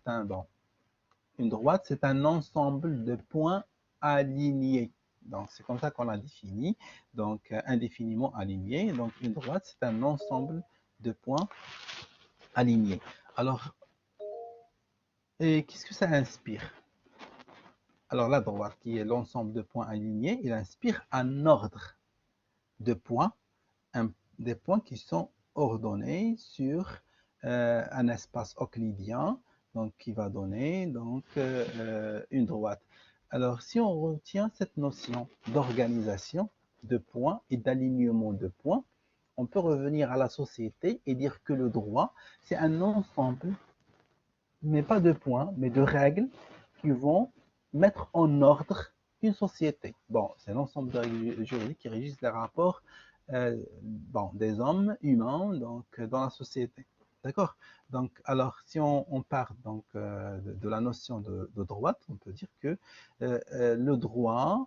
une droite, c'est un ensemble de points alignés. Donc, c'est comme ça qu'on l'a défini, donc indéfiniment aligné. Donc, une droite, c'est un ensemble de points alignés. Alors, et qu'est-ce que ça inspire? Alors, la droite, qui est l'ensemble de points alignés, il inspire un ordre de points, des points qui sont ordonnés sur un espace euclidien, donc qui va donner donc, une droite. Alors, si on retient cette notion d'organisation de points et d'alignement de points, on peut revenir à la société et dire que le droit, c'est un ensemble, mais pas de points, mais de règles qui vont mettre en ordre une société. Bon, c'est l'ensemble de règles juridiques qui régissent les rapports des hommes humains donc, dans la société. D'accord. Donc, alors, si on part donc, de la notion de droite, on peut dire que le droit,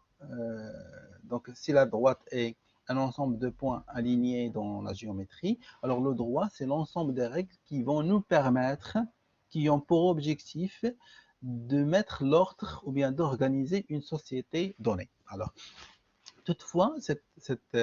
donc si la droite est un ensemble de points alignés dans la géométrie, alors le droit, c'est l'ensemble des règles qui vont nous permettre, qui ont pour objectif de mettre l'ordre ou bien d'organiser une société donnée. Alors, toutefois, cette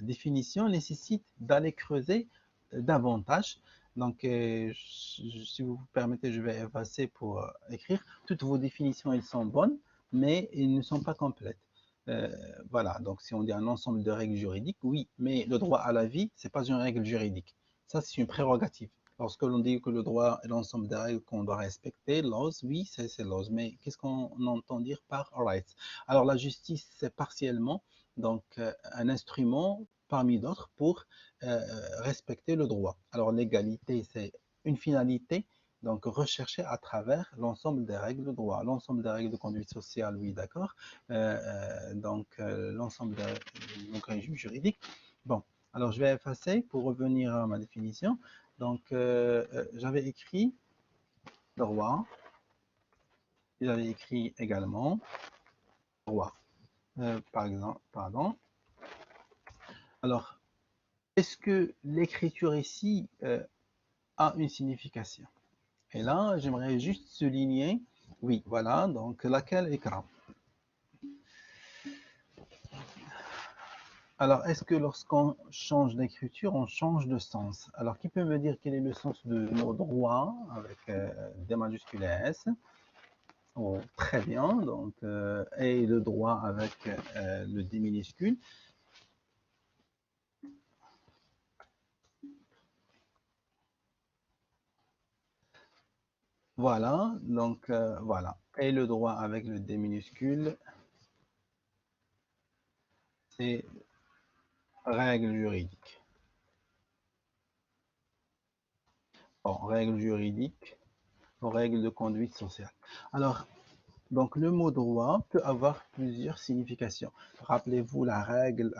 définition nécessite d'aller creuser davantage. Donc, si vous permettez, je vais effacer pour écrire. Toutes vos définitions, elles sont bonnes, mais elles ne sont pas complètes. Euh, voilà, donc si on dit un ensemble de règles juridiques, oui, mais le droit à la vie, ce n'est pas une règle juridique. Ça, c'est une prérogative. Lorsque l'on dit que le droit est l'ensemble des règles qu'on doit respecter, laws, oui, c'est laws. Mais qu'est-ce qu'on entend dire par rights? Alors, la justice, c'est partiellement donc un instrument parmi d'autres pour respecter le droit. Alors, l'égalité, c'est une finalité, Donc, rechercher à travers l'ensemble des règles de droit, l'ensemble des règles de conduite sociale, oui, d'accord. L'ensemble des régimes juridiques. Bon, alors je vais effacer pour revenir à ma définition. Donc, j'avais écrit droit, j'avais écrit également droit. Par exemple, pardon. Alors, est-ce que l'écriture ici a une signification? Et là, j'aimerais juste souligner, oui, voilà, donc laquelle écran. Alors, est-ce que lorsqu'on change d'écriture, on change de sens? Alors, qui peut me dire quel est le sens de mot droit avec des majuscules S? Oh, très bien, donc, et le droit avec le D minuscule. Voilà, donc voilà. Et le droit avec le D minuscule, c'est règle juridique. Bon, règle juridique, règle de conduite sociale. Alors, donc le mot droit peut avoir plusieurs significations. Rappelez-vous la règle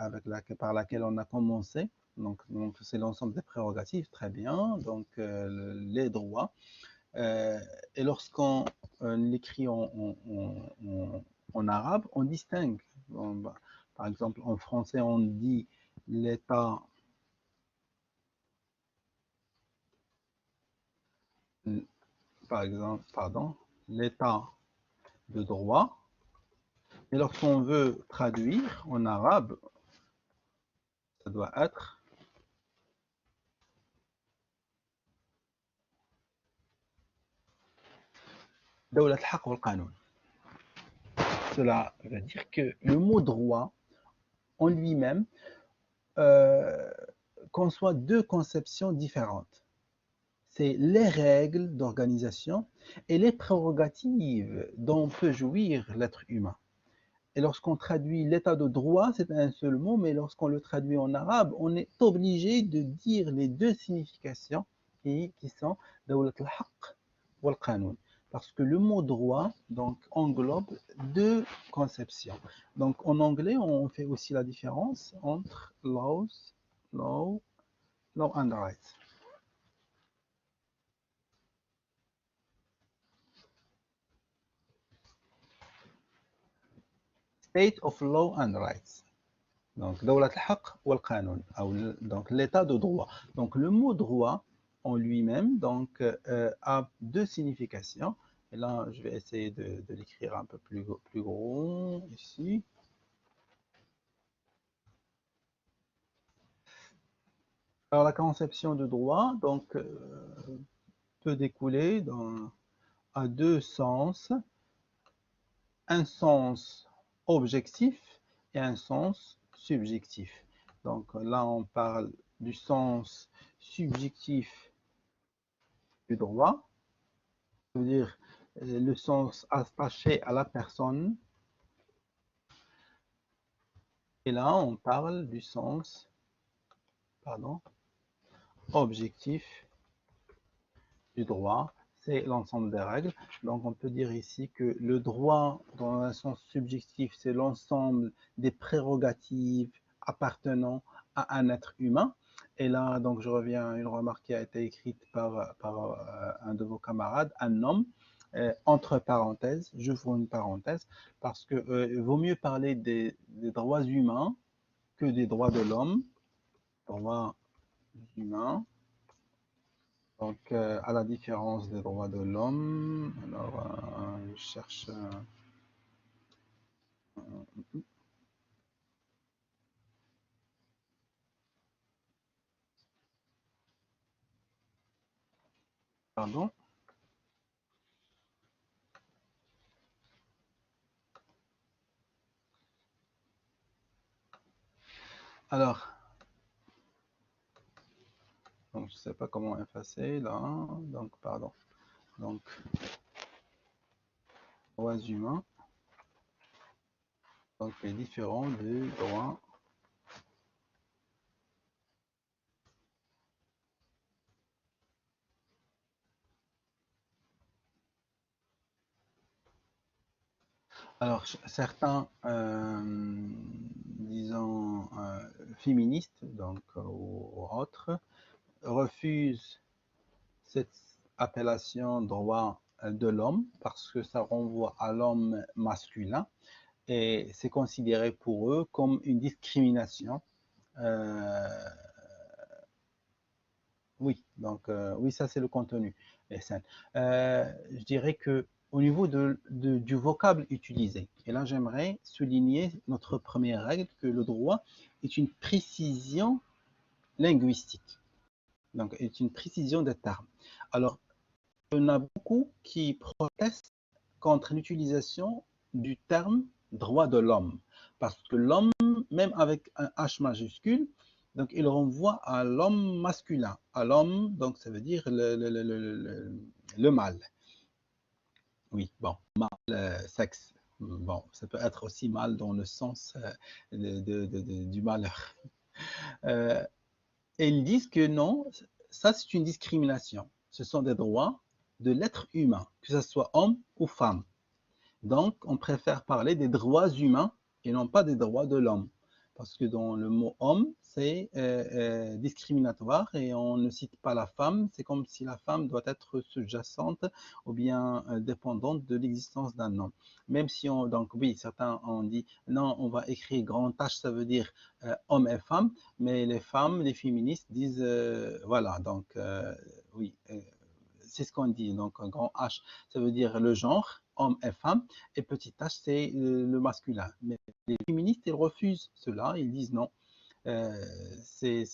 par laquelle on a commencé. Donc c'est l'ensemble des prérogatives, très bien. Donc les droits. Euh, et lorsqu'on l'écrit en arabe, on distingue. Par exemple, en français, on dit l'État, par exemple, pardon, l'État de droit. Et lorsqu'on veut traduire en arabe, ça doit être دولة الحق والقانون. Cela veut dire que le mot droit en lui-même euh, conçoit deux conceptions différentes. C'est les règles d'organisation et les prérogatives dont peut jouir l'être humain. Et lorsqu'on traduit l'état de droit, c'est un seul mot, mais lorsqu'on le traduit en arabe, on est obligé de dire les deux significations qui sont دولة الحق والقانون. Parce que le mot droit donc, englobe deux conceptions. Donc en anglais, on fait aussi la différence entre law, law and rights. State of law and rights. Donc, دولة الحق والقانون, donc l'état de droit. Donc, le mot droit en lui-même donc, a deux significations. Et là, je vais essayer de l'écrire un peu plus gros ici. Alors, la conception de droit donc, peut découler à deux sens. Un sens objectif et un sens subjectif. Donc là, on parle du sens subjectif du droit, c'est-à-dire le sens attaché à la personne. Et là, on parle du sens, pardon, objectif du droit, c'est l'ensemble des règles. Donc on peut dire ici que le droit, dans un sens subjectif, c'est l'ensemble des prérogatives appartenant à un être humain. Et là, donc, je reviens à une remarque qui a été écrite par un de vos camarades, un homme, entre parenthèses, j'ouvre une parenthèse, parce que vaut mieux parler des droits humains que des droits de l'homme. Droits humains. Donc, à la différence des droits de l'homme, alors je cherche. Pardon. Alors, donc, je ne sais pas comment effacer là. Donc, pardon. Donc, droits humains. Donc, les différents des droits Alors, certains, disons, féministes, donc, ou autres, refusent cette appellation droit de l'homme parce que ça renvoie à l'homme masculin et c'est considéré pour eux comme une discrimination. Euh, oui, donc oui, ça c'est le contenu. Je dirais que au niveau du vocable utilisé, et là j'aimerais souligner notre première règle que le droit est une précision linguistique, donc est une précision des termes. Alors, il y en a beaucoup qui protestent contre l'utilisation du terme droit de l'homme, parce que l'homme, même avec un H majuscule, donc il renvoie à l'homme masculin, à l'homme, donc ça veut dire le mâle. Oui, bon, mâle, sexe. Bon, ça peut être aussi mâle dans le sens du malheur. Euh, et ils disent que non, ça c'est une discrimination. Ce sont des droits de l'être humain, que ce soit homme ou femme. Donc, on préfère parler des droits humains et non pas des droits de l'homme. Parce que dans le mot homme, c'est discriminatoire et on ne cite pas la femme. C'est comme si la femme doit être sous-jacente ou bien dépendante de l'existence d'un homme. Même si on, donc oui, certains ont dit non, on va écrire grand H, ça veut dire homme et femme, mais les femmes, les féministes disent voilà, donc oui, c'est ce qu'on dit. Donc, un grand H, ça veut dire le genre, homme et femme, et petit h, c'est le masculin. Mais les féministes, ils refusent cela, ils disent non. Euh, c'est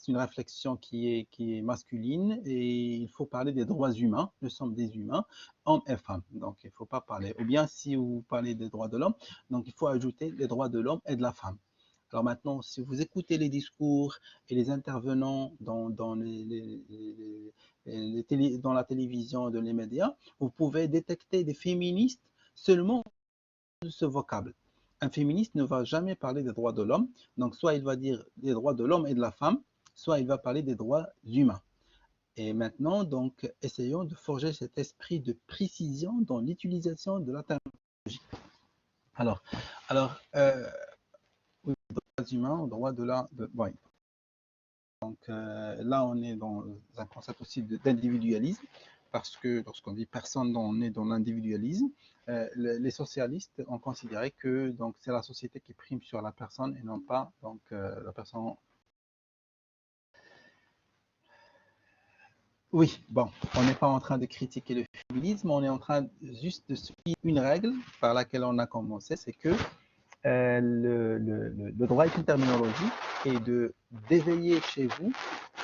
une réflexion qui est masculine et il faut parler des droits humains. Nous sommes des humains, hommes et femmes. Donc, il ne faut pas parler. Ou bien, si vous parlez des droits de l'homme, donc il faut ajouter les droits de l'homme et de la femme. Alors maintenant, si vous écoutez les discours et les intervenants dans la télévision, dans les médias, vous pouvez détecter des féministes seulement de ce vocable. Un féministe ne va jamais parler des droits de l'homme, donc soit il va dire des droits de l'homme et de la femme, soit il va parler des droits humains. Et maintenant, donc, essayons de forger cet esprit de précision dans l'utilisation de la terminologie. Alors, alors oui, droits humains, droits de la... ouais. Donc là, on est dans un concept aussi d'individualisme, parce que lorsqu'on dit personne, on est dans l'individualisme. Les socialistes ont considéré que donc c'est la société qui prime sur la personne et non pas donc la personne. Oui, bon, on n'est pas en train de critiquer le féminisme, on est en train juste de suivre une règle par laquelle on a commencé, c'est que le droit est une terminologie et d'éveiller chez vous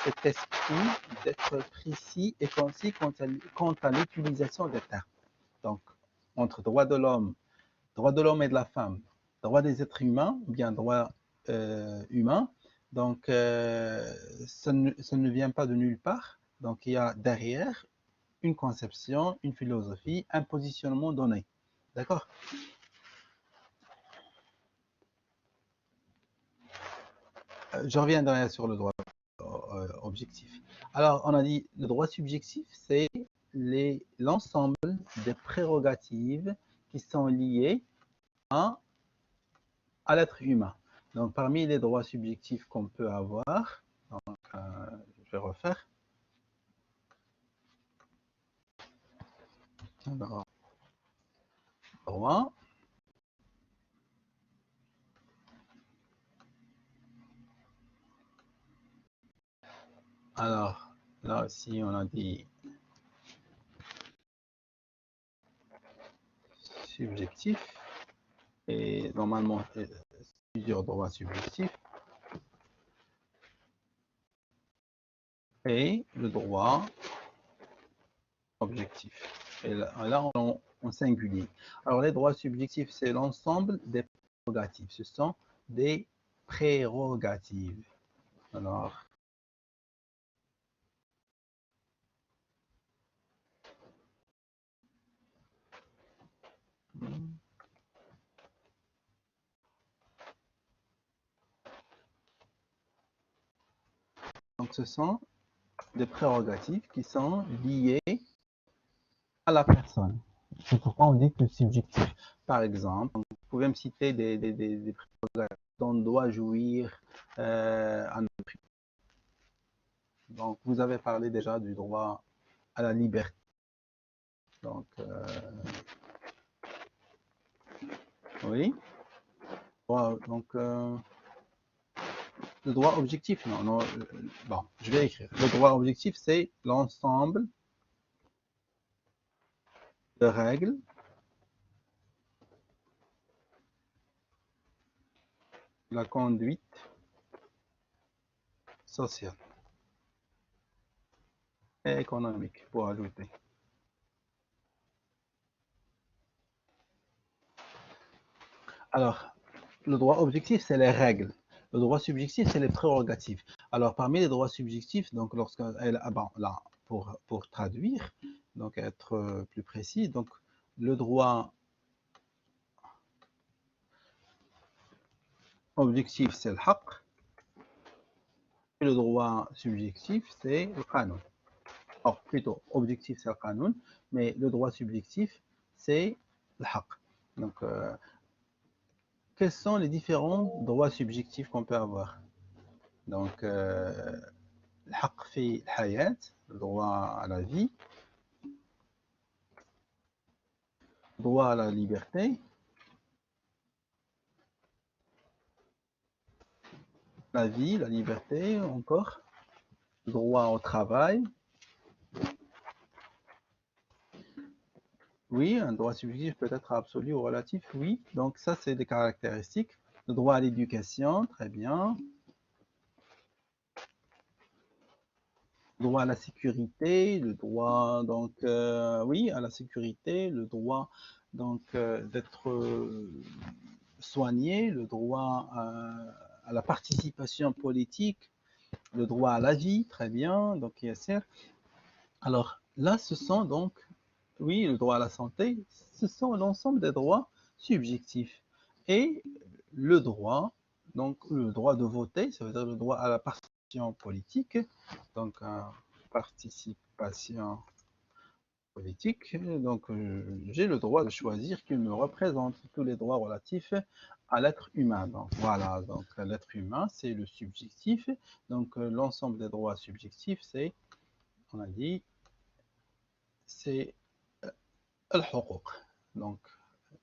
cet esprit d'être précis et concis quant à l'utilisation des termes. Donc, entre droit de l'homme et de la femme, droit des êtres humains, ou bien droit humain, donc ça ne vient pas de nulle part. Donc, il y a derrière une conception, une philosophie, un positionnement donné. D'accord? Je reviendrai sur le droit objectif. Alors, on a dit le droit subjectif, c'est l'ensemble des prérogatives qui sont liées à, à l'être humain. Donc, parmi les droits subjectifs qu'on peut avoir, donc, je vais refaire. Alors, droit. Alors, là aussi, on a dit subjectif. Et normalement, plusieurs droits subjectifs. Et le droit objectif. Et là on singulier. Alors, les droits subjectifs, c'est l'ensemble des prérogatives. Ce sont des prérogatives. Alors, donc ce sont des prérogatives qui sont liées à la personne. C'est pourquoi on dit que c'est subjectif. Par exemple, vous pouvez me citer des prérogatives dont doit jouir un autre. Donc, vous avez parlé déjà du droit à la liberté. Donc, oui. Donc, le droit objectif, non, non, bon, je vais écrire. Le droit objectif, c'est l'ensemble de règles de la conduite sociale et économique, pour ajouter. Alors, le droit objectif, c'est les règles. Le droit subjectif, c'est les prérogatives. Alors, parmi les droits subjectifs, donc, bon, là, pour traduire, donc être plus précis, donc, le droit objectif, c'est le haqq, et le droit subjectif, c'est le qanun. Alors, plutôt, objectif, c'est le qanun, mais le droit subjectif, c'est le haqq. Donc, quels sont les différents droits subjectifs qu'on peut avoir? Donc, الحق في الحياة, le droit à la vie, droit à la liberté, la vie, la liberté encore, droit au travail, oui, un droit subjectif peut être absolu ou relatif, oui, donc ça c'est des caractéristiques. Le droit à l'éducation, très bien. Droit à la sécurité, le droit, donc, oui, à la sécurité, le droit, donc, d'être soigné, le droit à la participation politique, le droit à la vie, très bien, donc Yasser. Alors là, ce sont donc, oui, le droit à la santé, ce sont l'ensemble des droits subjectifs. Et le droit, donc le droit de voter, ça veut dire le droit à la participation politique, donc participation politique, donc j'ai le droit de choisir qui me représente, tous les droits relatifs à l'être humain. Donc voilà, donc l'être humain, c'est le subjectif, donc l'ensemble des droits subjectifs, c'est, on a dit, c'est al-huquq. Donc,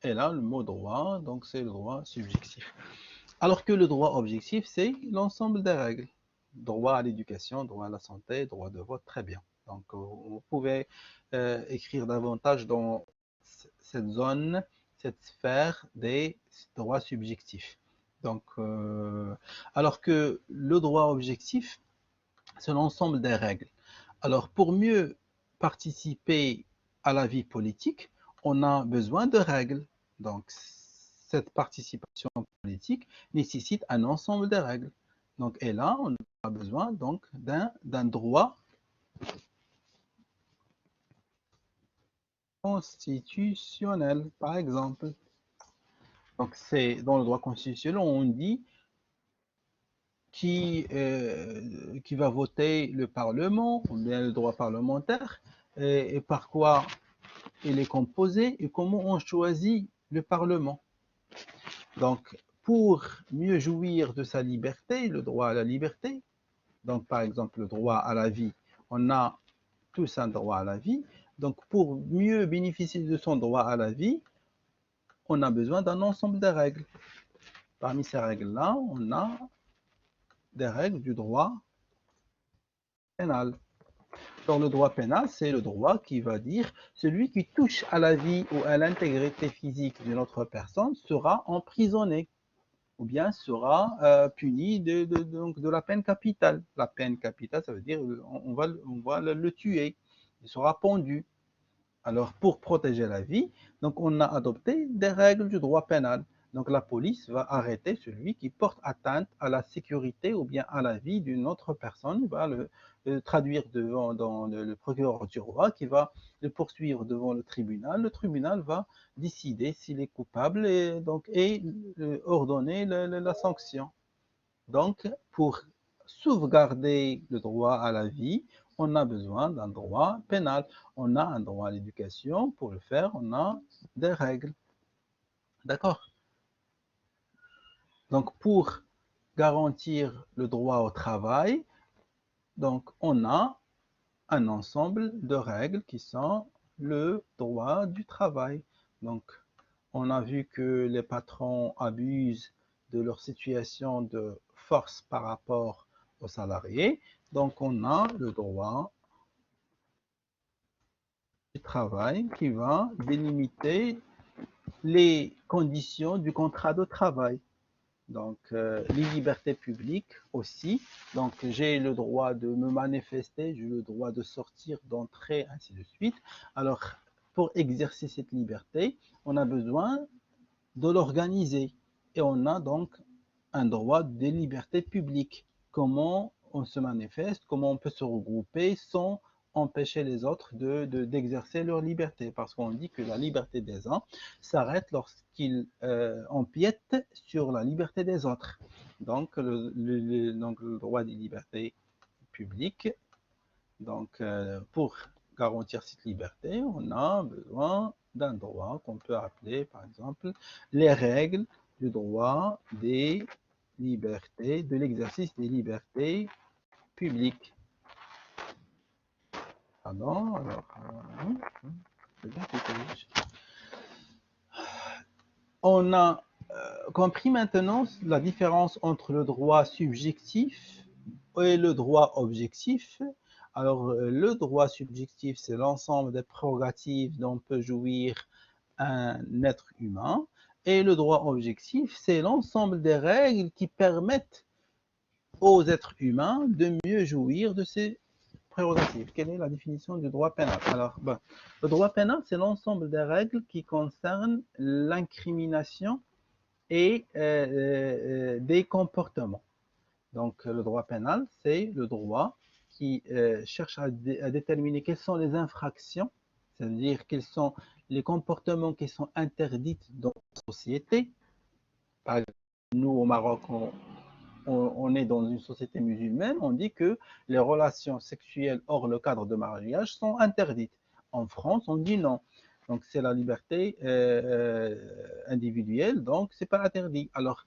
et là, le mot droit, donc c'est le droit subjectif. Alors que le droit objectif, c'est l'ensemble des règles. Droit à l'éducation, droit à la santé, droit de vote, très bien. Donc, vous pouvez écrire davantage dans cette zone, cette sphère des droits subjectifs. Donc, alors que le droit objectif, c'est l'ensemble des règles. Alors, pour mieux participer à la vie politique, on a besoin de règles. Donc, cette participation politique nécessite un ensemble de règles. Donc, et là, on a besoin donc d'un droit constitutionnel, par exemple. Donc, c'est dans le droit constitutionnel, on dit qui va voter le Parlement, ou bien le droit parlementaire, et par quoi il est composé et comment on choisit le Parlement. Donc, pour mieux jouir de sa liberté, le droit à la liberté, donc par exemple le droit à la vie, on a tous un droit à la vie. Donc, pour mieux bénéficier de son droit à la vie, on a besoin d'un ensemble de règles. Parmi ces règles-là, on a des règles du droit pénal. Dans le droit pénal, c'est le droit qui va dire celui qui touche à la vie ou à l'intégrité physique d'une autre personne sera emprisonné ou bien sera puni de la peine capitale. La peine capitale, ça veut dire on va le tuer, il sera pendu. Alors, pour protéger la vie, donc on a adopté des règles du droit pénal. Donc, la police va arrêter celui qui porte atteinte à la sécurité ou bien à la vie d'une autre personne, va le traduire devant le procureur du roi qui va le poursuivre devant le tribunal. Le tribunal va décider s'il est coupable et ordonner la sanction. Donc, pour sauvegarder le droit à la vie, on a besoin d'un droit pénal. On a un droit à l'éducation. Pour le faire, on a des règles. D'accord? Donc, pour garantir le droit au travail, donc on a un ensemble de règles qui sont le droit du travail. Donc, on a vu que les patrons abusent de leur situation de force par rapport aux salariés. Donc, on a le droit du travail qui va délimiter les conditions du contrat de travail. Donc, les libertés publiques aussi. Donc, j'ai le droit de me manifester, j'ai le droit de sortir, d'entrer, ainsi de suite. Alors, pour exercer cette liberté, on a besoin de l'organiser. Et on a donc un droit des libertés publiques. Comment on se manifeste, comment on peut se regrouper sans empêcher les autres d'exercer leur liberté. Parce qu'on dit que la liberté des uns s'arrête lorsqu'ils empiètent sur la liberté des autres. Donc, donc, le droit des libertés publiques. Donc, pour garantir cette liberté, on a besoin d'un droit qu'on peut appeler, par exemple, les règles du droit des libertés, de l'exercice des libertés publiques. Pardon, alors, on a compris maintenant la différence entre le droit subjectif et le droit objectif. Alors, le droit subjectif, c'est l'ensemble des prérogatives dont peut jouir un être humain. Et le droit objectif, c'est l'ensemble des règles qui permettent aux êtres humains de mieux jouir de ces prérogatives. Quelle est la définition du droit pénal? Alors, le droit pénal, c'est l'ensemble des règles qui concernent l'incrimination et des comportements. Donc, le droit pénal, c'est le droit qui cherche à déterminer quelles sont les infractions, c'est-à-dire quels sont les comportements qui sont interdits dans la société. Par exemple, nous, au Maroc, on est dans une société musulmane, on dit que les relations sexuelles hors le cadre de mariage sont interdites. En France, on dit non. Donc, c'est la liberté individuelle, donc c'est pas interdit. Alors,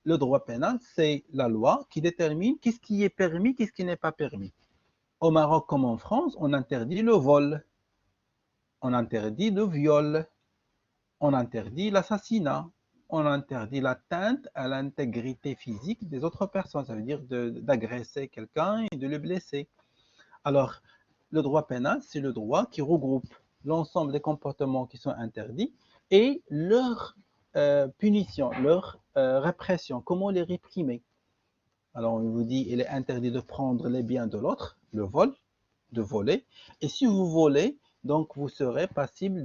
le droit pénal, c'est la loi qui détermine qu'est-ce qui est permis, qu'est-ce qui n'est pas permis. Au Maroc comme en France, on interdit le vol, on interdit le viol, on interdit l'assassinat, on interdit l'atteinte à l'intégrité physique des autres personnes, ça veut dire d'agresser quelqu'un et de le blesser. Alors, le droit pénal, c'est le droit qui regroupe l'ensemble des comportements qui sont interdits et leur punition, leur répression, comment les réprimer. Alors, on vous dit, il est interdit de prendre les biens de l'autre, le vol, de voler. Et si vous volez, donc vous serez passible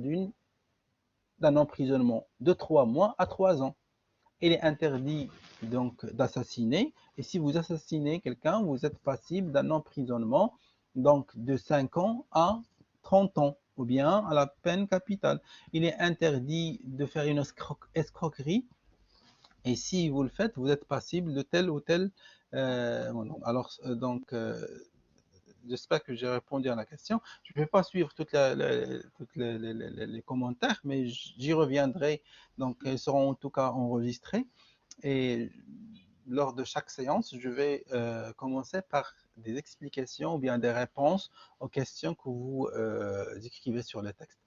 d'un emprisonnement de 3 mois à 3 ans. Il est interdit donc d'assassiner. Et si vous assassinez quelqu'un, vous êtes passible d'un emprisonnement donc de 5 ans à 30 ans, ou bien à la peine capitale. Il est interdit de faire une escroquerie. Et si vous le faites, vous êtes passible de tel ou tel. Alors, donc, j'espère que j'ai répondu à la question. Je ne vais pas suivre toutes les commentaires, mais j'y reviendrai. Donc, ils seront en tout cas enregistrés. Et lors de chaque séance, je vais commencer par des explications ou bien des réponses aux questions que vous écrivez sur le texte.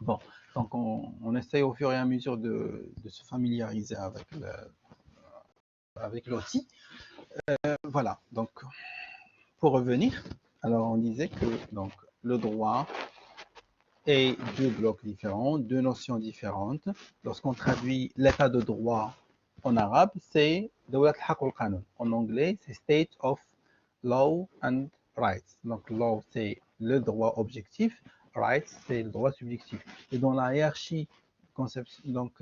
Bon, donc on essaye au fur et à mesure de se familiariser avec l'outil. Voilà, donc pour revenir, alors on disait que donc, le droit est deux blocs différents, deux notions différentes. Lorsqu'on traduit l'état de droit en arabe, c'est Dawlat al-Haq wal-Qanun. En anglais, c'est State of Law and Rights. Donc, law, c'est le droit objectif, rights, c'est le droit subjectif. Et dans la hiérarchie donc,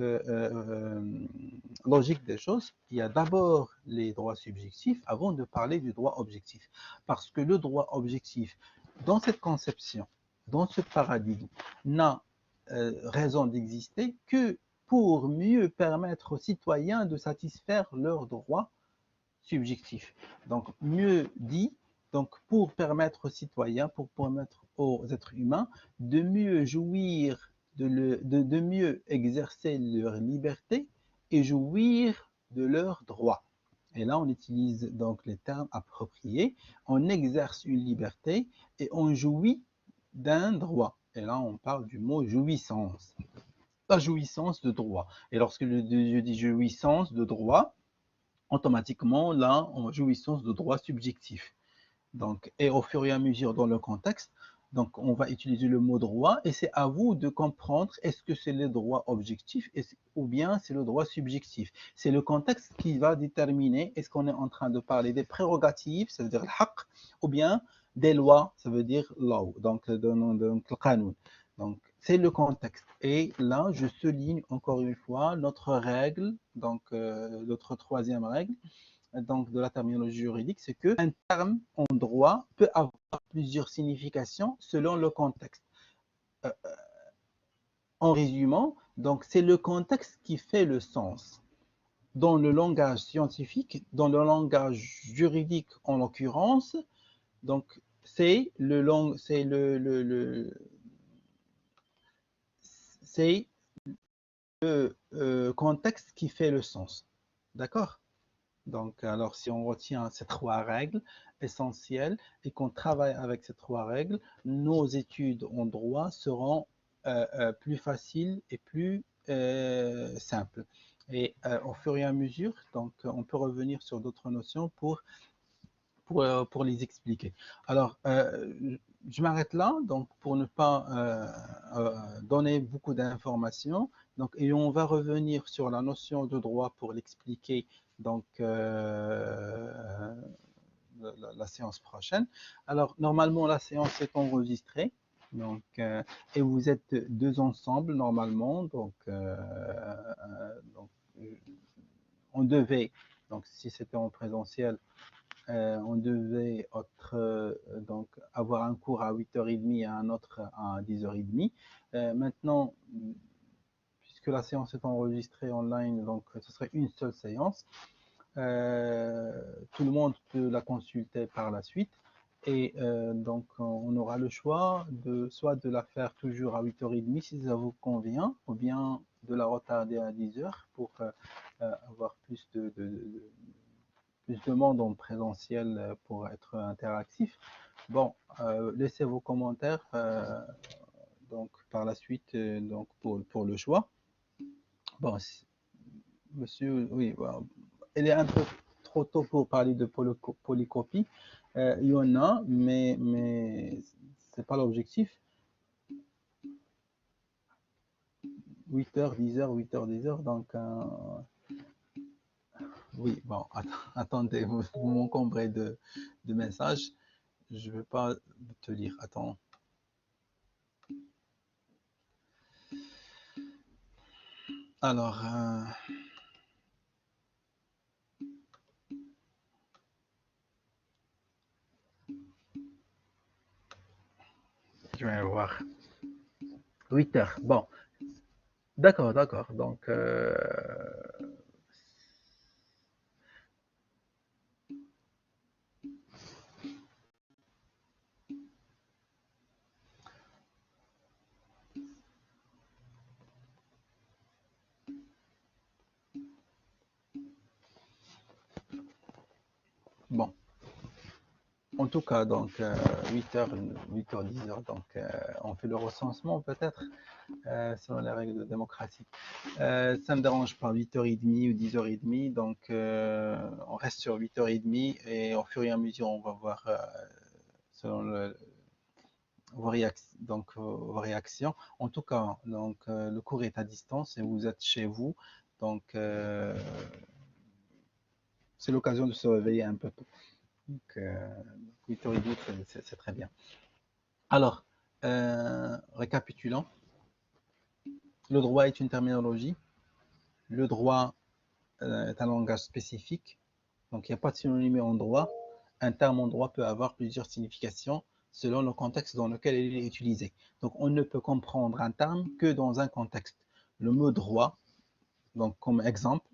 logique des choses, il y a d'abord les droits subjectifs avant de parler du droit objectif. Parce que le droit objectif, dans cette conception, dans ce paradigme, n'a raison d'exister que pour mieux permettre aux citoyens de satisfaire leurs droits subjectifs. Donc, mieux dit, Donc, pour permettre aux citoyens, pour permettre aux êtres humains de mieux jouir, de mieux exercer leur liberté et jouir de leurs droits. Et là, on utilise donc les termes appropriés. On exerce une liberté et on jouit d'un droit. Et là, on parle du mot jouissance. La jouissance de droit. Et lorsque je dis jouissance de droit, automatiquement, là, on jouissance de droit subjectif. Donc, et au fur et à mesure dans le contexte, donc on va utiliser le mot droit et c'est à vous de comprendre est-ce que c'est le droit objectif ou bien c'est le droit subjectif. C'est le contexte qui va déterminer est-ce qu'on est en train de parler des prérogatives, ça veut dire le haqq, ou bien des lois, ça veut dire law, donc le qanun. Donc c'est le contexte. Et là, je souligne encore une fois notre règle, donc notre troisième règle, donc de la terminologie juridique, c'est qu'un terme en droit peut avoir plusieurs significations selon le contexte. Euh, en résumant, donc c'est le contexte qui fait le sens. Dans le langage scientifique, dans le langage juridique en l'occurrence, donc c'est c'est le contexte qui fait le sens. D'accord? Donc, alors, si on retient ces trois règles essentielles et qu'on travaille avec ces trois règles, nos études en droit seront plus faciles et plus simples. Et au fur et à mesure, donc, on peut revenir sur d'autres notions pour les expliquer. Alors, je m'arrête là, donc pour ne pas donner beaucoup d'informations. Donc, et on va revenir sur la notion de droit pour l'expliquer donc la séance prochaine. Alors, normalement, la séance est enregistrée. Donc, et vous êtes deux ensemble normalement. Donc on devait, donc si c'était en présentiel, on devait donc avoir un cours à 8h30 et un autre à 10h30. Maintenant, puisque la séance est enregistrée online, donc ce serait une seule séance. Tout le monde peut la consulter par la suite. Et donc, on aura le choix de soit de la faire toujours à 8h30 si ça vous convient, ou bien de la retarder à 10h pour avoir plus de monde en présentiel pour être interactif. Bon, laissez vos commentaires donc par la suite donc pour le choix. Bon, monsieur, oui, bon, il est un peu trop tôt pour parler de polycopie. Il y en a, mais c'est pas l'objectif. 8h, 10h, 8h, 10h, donc oui, bon, attendez, vous m'encombrez de messages. Je ne vais pas te lire. Attends. Alors, je vais voir. 8h. Bon, d'accord, d'accord. Donc, bon. En tout cas, donc 8h, 8h, 10h, donc on fait le recensement peut-être selon les règles de démocratie. Ça ne me dérange pas, 8h30 ou 10h30, donc on reste sur 8h30 et au fur et à mesure on va voir selon vos réactions. En tout cas, donc, le cours est à distance et vous êtes chez vous, donc c'est l'occasion de se réveiller un peu tôt. Donc, 8h30, c'est très bien. Alors, récapitulons. Le droit est une terminologie. Le droit est un langage spécifique. Donc, il n'y a pas de synonyme en droit. Un terme en droit peut avoir plusieurs significations selon le contexte dans lequel il est utilisé. Donc, on ne peut comprendre un terme que dans un contexte. Le mot droit, donc comme exemple,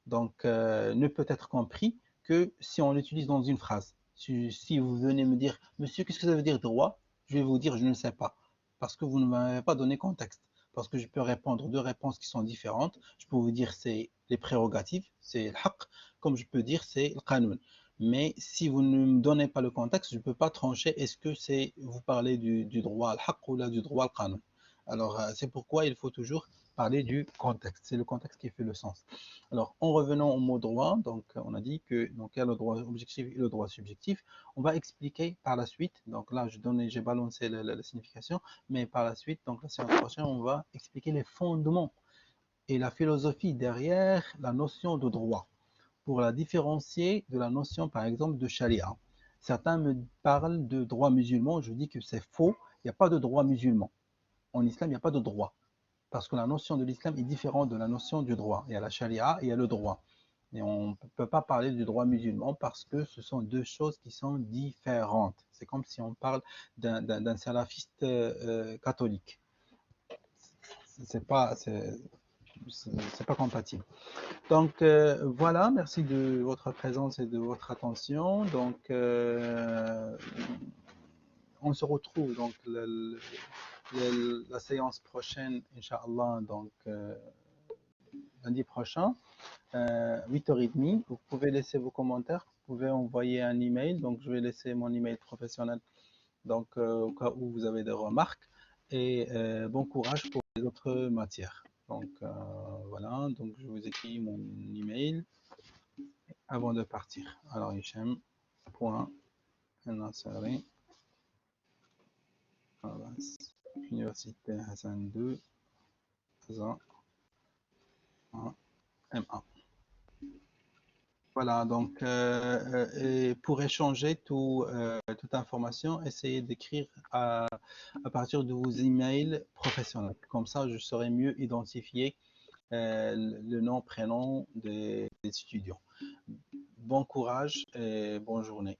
donc, ne peut être compris que si on l'utilise dans une phrase. Si vous venez me dire, monsieur, qu'est-ce que ça veut dire droit? Je vais vous dire, je ne sais pas, parce que vous ne m'avez pas donné contexte. Parce que je peux répondre deux réponses qui sont différentes. Je peux vous dire c'est les prérogatives, c'est le haqq, comme je peux dire c'est le qanoun. Mais si vous ne me donnez pas le contexte, je ne peux pas trancher est-ce que c'est vous parlez du droit al haqq ou là du droit al qanoun. Alors c'est pourquoi il faut toujours parler du contexte. C'est le contexte qui fait le sens. Alors en revenant au mot droit, donc on a dit que donc il y a le droit objectif et le droit subjectif. On va expliquer par la suite. Donc là j'ai balancé la signification, mais par la suite, donc la séance prochaine, on va expliquer les fondements et la philosophie derrière la notion de droit pour la différencier de la notion, par exemple, de charia. Certains me parlent de droit musulman, je dis que c'est faux, il n'y a pas de droit musulman. En islam, il n'y a pas de droit, parce que la notion de l'islam est différente de la notion du droit. Il y a la charia et il y a le droit. Et on ne peut pas parler du droit musulman parce que ce sont deux choses qui sont différentes. C'est comme si on parle d'un salafiste catholique. C'est pas, c'est pas compatible. Donc voilà, merci de votre présence et de votre attention. Donc on se retrouve donc la séance prochaine, Inch'Allah, donc lundi prochain, 8h30. Vous pouvez laisser vos commentaires, vous pouvez envoyer un email. Donc je vais laisser mon email professionnel donc au cas où vous avez des remarques. Et bon courage pour les autres matières. Donc voilà, donc je vous écris mon email avant de partir. Alors, Hichem.Nassari, Université Hassan 2, Hassan, MA. Voilà, donc, et pour échanger toute information, essayez d'écrire à partir de vos emails professionnels. Comme ça, je saurai mieux identifier le nom, prénom des étudiants. Bon courage et bonne journée.